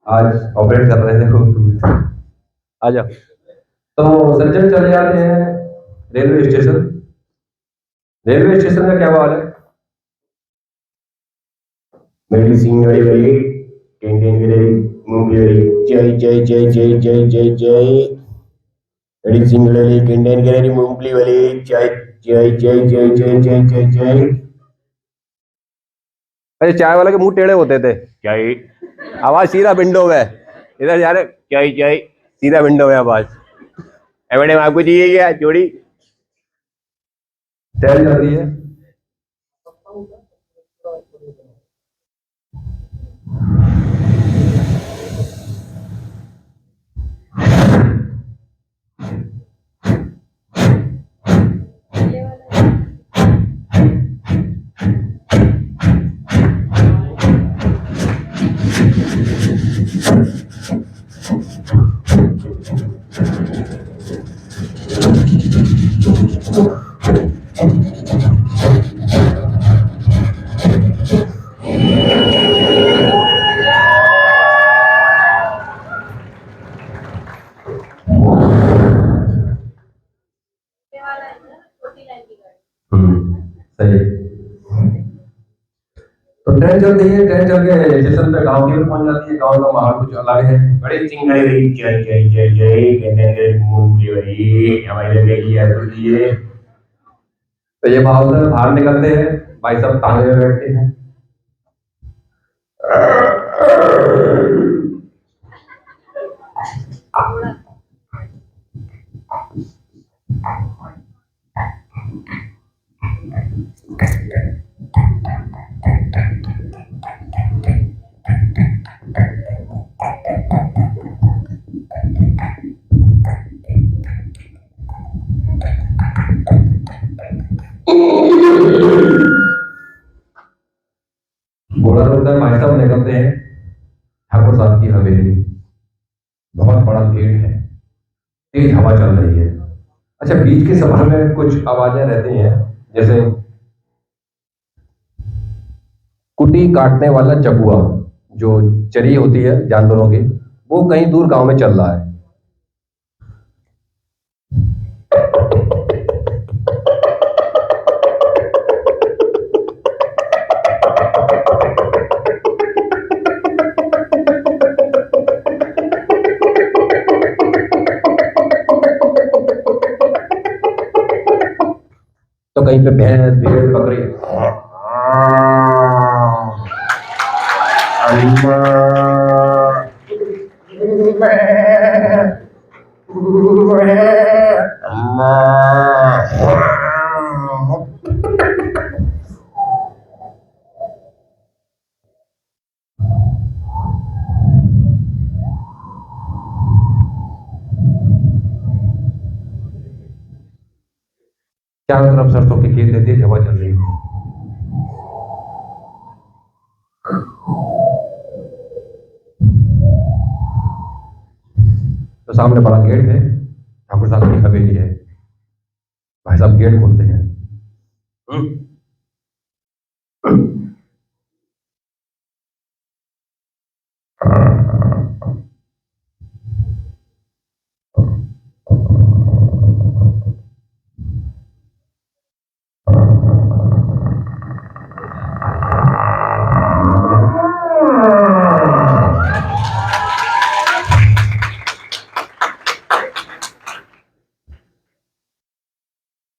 Speaker 3: आज ऑपरेट कर रहे थे। आ जाओ। तो सज्जन चले जाते हैं रेलवे स्टेशन। रेलवे स्टेशन का क्या हाल है? मेरी सिंगड़ी वाली टेंटेन गिरी मूंगली वाली जय जय जय जय जय जय जय। मेरी सिंगड़ी वाली टेंटेन गिरी मूंगली वाली जय जय जय जय जय जय जय जय। अरे चाय वाले के मुंह टेढ़े होते थे, जय, आवाज सीधा विंडो में, इधर जा रहे जय जय, सीधा विंडो में आवाज। मैडम आपको चाहिए क्या जोड़ी? चल जाती है। सही। तो ट्रेन चलती है, ट्रेन चल के स्टेशन पे गांव की ओर पहुंच जाती है। गांव का माहौल कुछ अलग है।
Speaker 5: बड़े सिंगल रही जय जय जय जय कहते मूंगफली भरी हमारे लिए की है तो लिए
Speaker 3: तो ये माहौल से बाहर निकलते हैं, भाई साहब ताने में बैठते हैं। घोड़ा रोकता है, भाई साहब निकलते हैं ठाकुर साहब की हवेली। बहुत बड़ा पेड़ है, तेज हवा चल रही है। अच्छा, बीच के सफर में कुछ आवाजें रहती हैं, जैसे कुटी काटने वाला चकुआ, जो चरी होती है जानवरों की, वो कहीं दूर गांव में चल रहा है। तो कहीं पे भैंस, भेड़, बकरी। चारों तरफ सरसों के खेत है, तेज हवा चल रही है। तो सामने बड़ा गेट है, ठाकुर साहब की हवेली है। भाई साहब गेट खोलते हैं।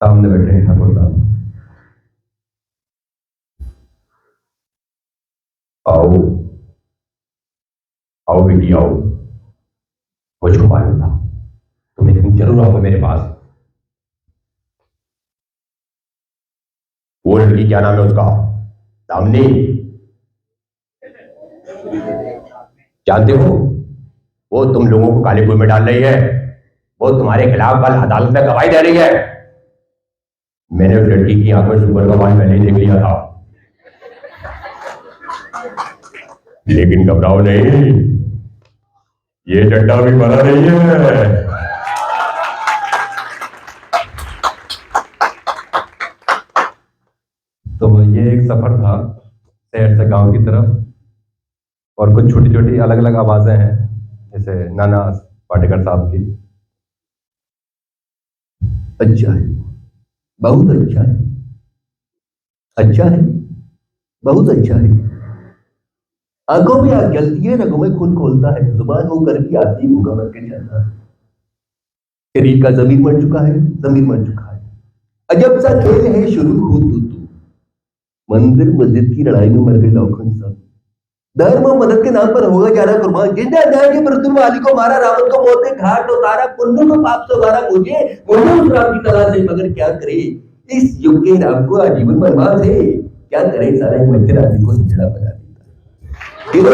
Speaker 3: सामने बैठे हैं ठाकुर साहब। आओ आओ बेटी आओ, मुझको मालूम था तुम एक दिन जरूर आओगे मेरे पास। वो लड़की क्या नाम है उसका? दामिनी, जानते हो वो तुम लोगों को काले कुएं में डाल रही है। वो तुम्हारे खिलाफ कल अदालत में गवाही दे रही है। मैंने उस लड़की की आंख में शुगर का बाल पहले ही देख लिया था। लेकिन घबराओ नहीं, ये डंडा भी मरा नहीं है। तो ये एक सफर था शहर से गांव की तरफ, और कुछ छोटी छोटी अलग अलग आवाजें हैं, जैसे नाना पाटेकर साहब की। अच्छा है, बहुत अच्छा है, अच्छा है, बहुत अच्छा है। आंखों में आग जलती है, रगों में खून खोलता है, जुबान होकर भी आदमी भूखा मर के चलता है। शरीर का जमीर मर चुका है, जमीर मर चुका है। अजब सा खेल है शुरू हो तू। मंदिर मस्जिद की लड़ाई में मर गए लौखन साहब। धर्म और मदद के नाम पर होगा जा रहा कुर्बान। जिंदा अन्याय के विरुद्ध वाली को मारा, रावण को मौत के घाट उतारा, पुण्य को पाप से उतारा। मुझे उस राम की तलाश है, मगर क्या करे इस युग के राम को आजीवन बर्बाद है। क्या करे साला एक बच्चे आदमी को हिजड़ा बना देता। गिरो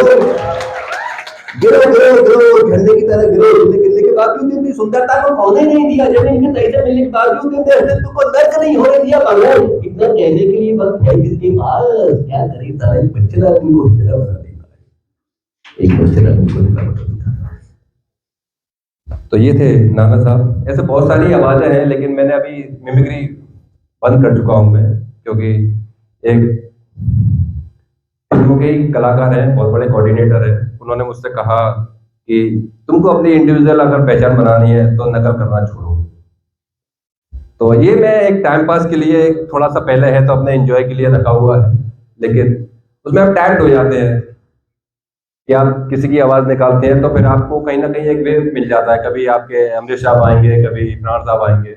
Speaker 3: गिरो गिरो गिरो, झंडे की तरह गिरो। गिरने के बावजूद इनकी सुंदरता को पौधे नहीं दिया, जमीन के तय से मिलने के बावजूद इनके अस्तित्व को नर्क नहीं होने दिया। भगवान इतना कहने के लिए बस है किसके पास? क्या करे साला एक बच्चे आदमी को हिजड़ा बना देता। एक बच्चे आदमी को हिजड़ा बना देता। तो ये थे नाना साहब। ऐसे बहुत सारी आवाजें हैं, लेकिन मैंने अभी मिमिक्री बंद कर चुका हूं मैं, क्योंकि एक फिल्मों के ही कलाकार हैं, बहुत बड़े कोऑर्डिनेटर हैं। उन्होंने मुझसे कहा कि तुमको अपनी इंडिविजुअल अगर पहचान बनानी है तो नकल करना छोड़ो। तो ये मैं एक टाइम पास के लिए थोड़ा सा पहले है तो अपने एंजॉय के लिए रखा हुआ है, लेकिन उसमें आप टैग्ड हो जाते हैं कि आप किसी की आवाज निकालते हैं तो फिर आपको कहीं ना कहीं एक वे मिल जाता है। कभी आपके अमरीश साहब आएंगे, कभी प्राण साहब आएंगे।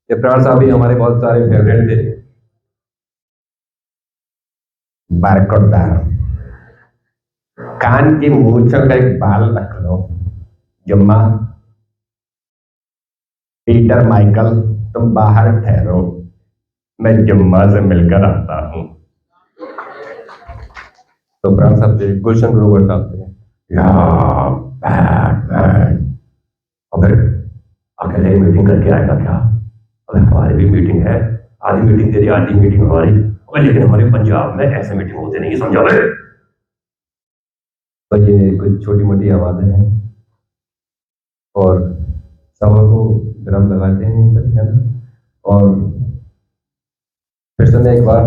Speaker 3: ये प्राण साहब भी हमारे बहुत सारे फेवरेट थे। बारकोटार कान की मूंछों का एक बाल रख लो जुम्मा। पीटर माइकल तुम बाहर ठहरो, मैं जुम्मा से मिलकर आता हूँ। तो प्राण साहब थे, गुलशन ग्रोवर साहब थे, या बैटमैन, अबे अकेले ही मीटिंग करके आएगा क्या? अबे हमारी भी मीटिंग है, आधी मीटिंग तेरी आधी मीटिंग हमारी। अबे लेकिन हमारे पंजाब में ऐसे मीटिंग होते नहीं, समझा बे? तो ये कुछ छोटी मोटी आवाजें हैं और सभा को विराम लगाते हैं है ना। और फिर से मैं एक बार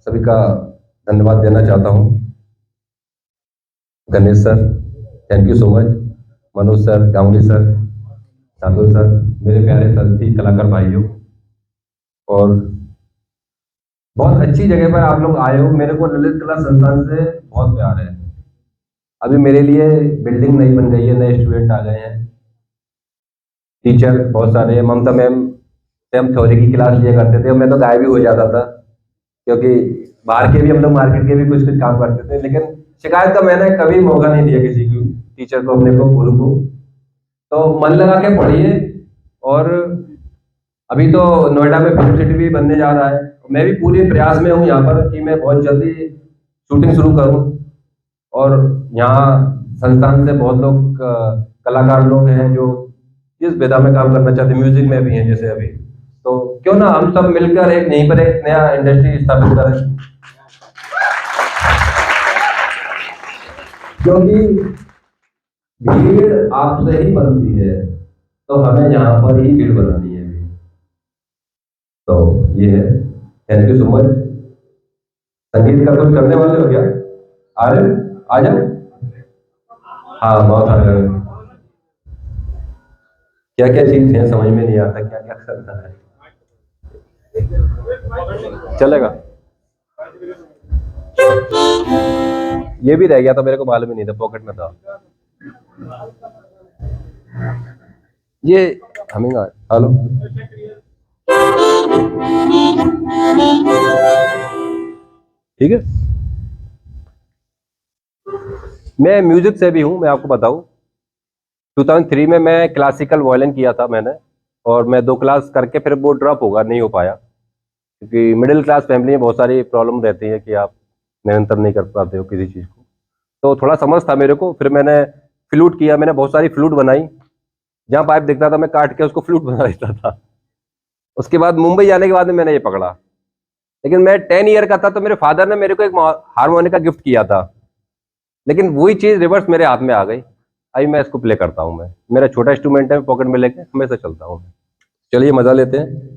Speaker 3: सभी का धन्यवाद देना चाहता हूँ। Ganesh sir, thank you so much. Manoj sir, Ganguly sir, Sadhu sir, मेरे प्यारे साथी कलाकार भाइयों, और बहुत अच्छी जगह पर आप लोग आए हो। मेरे को ललित कला संस्थान से बहुत प्यार है। अभी मेरे लिए बिल्डिंग नई बन गई है, नए स्टूडेंट आ गए हैं, टीचर बहुत सारे हैं। ममता मैम से हम थ्योरी की क्लास लिया करते थे, मैं तो गायब ही हो जाता था क्योंकि बाहर के भी हम लोग मार्केट के भी कुछ कुछ काम करते थे, लेकिन शिकायत का मैंने कभी मौका नहीं दिया किसी की, टीचर को, अपने को, गुरु को। तो मन लगा के पढ़िए। और अभी तो नोएडा में फिल्म सिटी भी बनने जा रहा है, मैं भी पूरे प्रयास में हूँ यहाँ पर कि मैं बहुत जल्दी शूटिंग शुरू करूँ। और यहाँ संस्थान से बहुत लोग कलाकार लोग हैं जो इस विधा में काम करना चाहते हैं, म्यूजिक में भी हैं जैसे अभी। तो क्यों ना हम सब मिलकर एक यहीं पर एक नया इंडस्ट्री स्थापित करें, क्योंकि भीड़ आपसे ही बनती है, तो हमें यहाँ पर ही भीड़ बनानी है। तो ये है, थैंक यू सो मच। संगीत का कुछ करने वाले हो क्या? आ रहे आ जाओ। हाँ बहुत आ रहे। क्या क्या चीज है समझ में नहीं आता, क्या क्या करना है। चलेगा, ये भी रह गया था, मेरे को मालूम ही नहीं था, पॉकेट में था ये। हमिंग हेलो, ठीक है। मैं म्यूजिक से भी हूं, मैं आपको बताऊं 2003 में मैं क्लासिकल वायलिन किया था मैंने, और मैं 2 क्लास करके फिर वो ड्रॉप होगा, नहीं हो पाया, क्योंकि मिडिल क्लास फैमिली में बहुत सारी प्रॉब्लम रहती है कि आप निरंतर नहीं कर पाते हो किसी चीज़ को। तो थोड़ा समझ था मेरे को, फिर मैंने फ्लूट किया, मैंने बहुत सारी फ्लूट बनाई, जहाँ पाइप दिखता था मैं काट के उसको फ्लूट बना देता था। उसके बाद मुंबई जाने के बाद में मैंने ये पकड़ा, लेकिन मैं 10 ईयर का था तो मेरे फादर ने मेरे को एक हारमोनिका गिफ्ट किया था, लेकिन वही चीज़ रिवर्स मेरे हाथ में आ गई। अभी मैं इसको प्ले करता हूँ, मैं, मेरा छोटा इंस्ट्रूमेंट है, पॉकेट में लेके हमेशा चलता हूँ। चलिए मजा लेते हैं।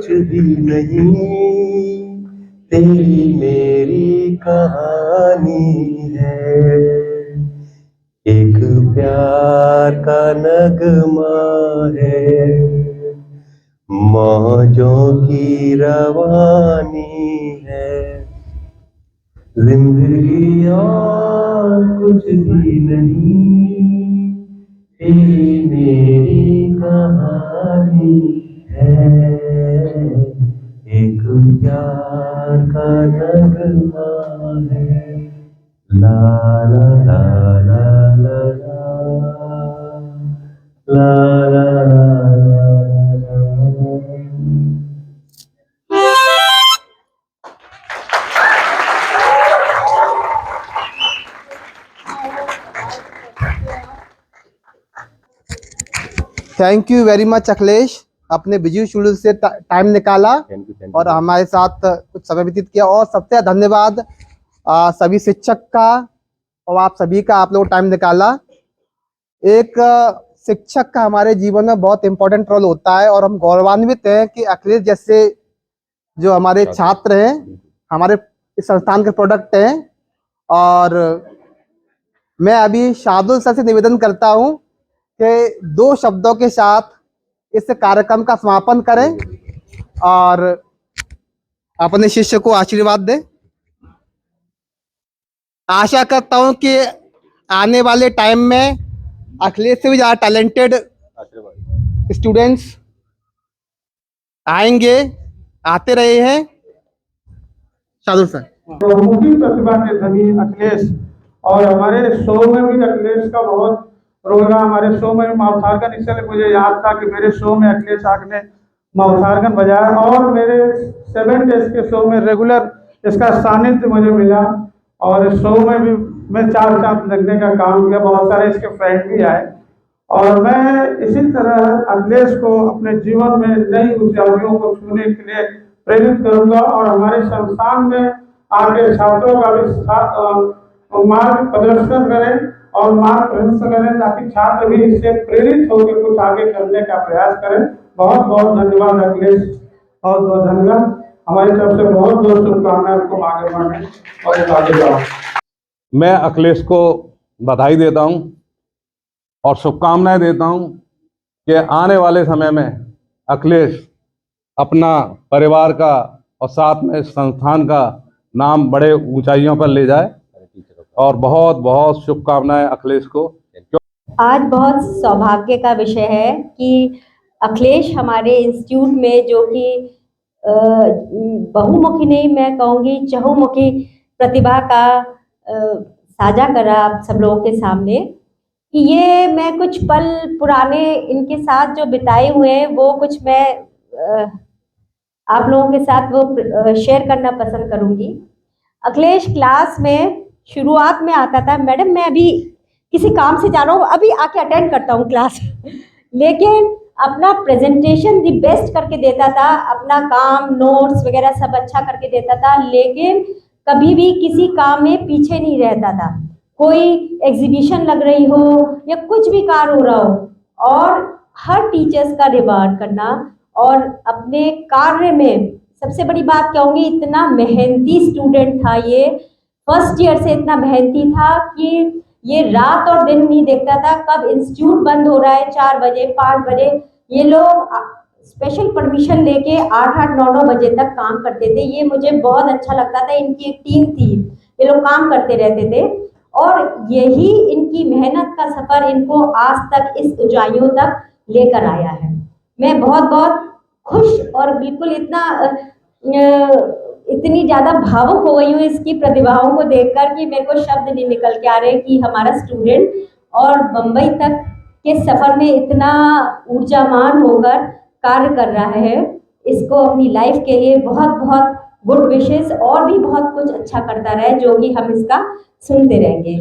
Speaker 3: कुछ भी नहीं, तेरी मेरी कहानी है। एक प्यार का नगमा है, मौजों की रवानी है। जिंदगी और कुछ भी नहीं, तेरी मेरी कहानी है। एक प्यार का नगमा है। ला ला ला ला ला ला ला ला ला।
Speaker 1: Thank you very much Akhilesh, अपने बिजी शेड्यूल से टाइम निकाला
Speaker 3: थैंक यू
Speaker 1: और हमारे साथ कुछ समय व्यतीत किया। और सबसे धन्यवाद सभी शिक्षक का और आप सभी का, आप लोग टाइम निकाला। एक शिक्षक का हमारे जीवन में बहुत इंपॉर्टेंट रोल होता है और हम गौरवान्वित हैं कि अखिलेश जैसे जो हमारे छात्र हैं हमारे इस संस्थान के प्रोडक्ट हैं। और मैं अभी शार्दुल सर से निवेदन करता हूं कि 2 शब्दों के साथ इस कार्यक्रम का समापन करें और अपने शिष्य को आशीर्वाद दें। आशा करता हूं कि आने वाले टाइम में अखिलेश से भी ज़्यादा टैलेंटेड स्टूडेंट्स आएंगे, आते रहे हैं। शार्दुल सर।
Speaker 6: बहुमुखी प्रतिभा के धनी अखिलेश, और हमारे शो में भी अखिलेश का बहुत रोल रहा। हमारे शो में माउथार्गन, इसलिए मुझे याद था कि मेरे शो में अखिलेश आग ने माउथार्गन बजाया और मेरे 7 डेज के शो में रेगुलर इसका सानिध्य मुझे मिला। और शो में भी मैं 4 चांद लगने का काम किया, बहुत सारे इसके फ्रेंड भी आए। और मैं इसी तरह अखिलेश को अपने जीवन में नई ऊंचाइयों को छूने के लिए प्रेरित करूंगा और हमारे संस्थान में आके छात्रों का भी मार्ग प्रदर्शन करें और मार्ग प्रदर्शन करें ताकि छात्र भी इससे प्रेरित होकर कुछ आगे करने का प्रयास करें। बहुत बहुत धन्यवाद अखिलेश, बहुत बहुत धन्यवाद। हमारी तरफ से बहुत बहुत शुभकामनाएं, आपको आगे बढ़ने और आगे जाओ।
Speaker 7: मैं अखिलेश को बधाई देता हूं और शुभकामनाएं देता हूं कि आने वाले समय में अखिलेश अपना परिवार का और साथ में संस्थान का नाम बड़े ऊंचाइयों पर ले जाए। और बहुत बहुत शुभकामनाएं अखिलेश को।
Speaker 8: आज बहुत सौभाग्य का विषय है कि अखिलेश हमारे इंस्टीट्यूट में, जो कि बहुमुखी नहीं, मैं कहूँगी चहुमुखी प्रतिभा का साझा करा आप सब लोगों के सामने। कि ये मैं कुछ पल पुराने इनके साथ जो बिताए हुए हैं वो कुछ मैं आप लोगों के साथ वो शेयर करना पसंद करूँगी। अखिलेश क्लास में शुरुआत में आता था, मैडम मैं अभी किसी काम से जा रहा हूँ, अभी आके अटेंड करता हूँ क्लास लेकिन अपना प्रेजेंटेशन दी बेस्ट करके देता था, अपना काम नोट्स वगैरह सब अच्छा करके देता था, लेकिन कभी भी किसी काम में पीछे नहीं रहता था। कोई एग्जीबिशन लग रही हो या कुछ भी कार्य हो रहा हो, और हर टीचर्स का रिवार्ड करना। और अपने कार्य में सबसे बड़ी बात कहूँगी, इतना मेहनती स्टूडेंट था ये, फर्स्ट ईयर से इतना मेहनती था कि ये रात और दिन नहीं देखता था कब इंस्टीट्यूट बंद हो रहा है। 4 बजे 5 बजे ये लोग स्पेशल परमिशन लेके 8-8 9-9 बजे तक काम करते थे। ये मुझे बहुत अच्छा लगता था। इनकी एक टीम थी, ये लोग काम करते रहते थे और यही इनकी मेहनत का सफर इनको आज तक इस ऊंचाइयों तक लेकर आया है। मैं बहुत बहुत खुश और बिल्कुल इतनी ज़्यादा भावुक हो गई हूँ इसकी प्रतिभाओं को देखकर कि मेरे को शब्द नहीं निकल के आ रहे कि हमारा स्टूडेंट और बम्बई तक के सफ़र में इतना ऊर्जावान होकर कार्य कर रहा है। इसको अपनी लाइफ के लिए बहुत बहुत गुड विशेस और भी बहुत कुछ अच्छा करता रहे, जो कि हम इसका सुनते रहेंगे।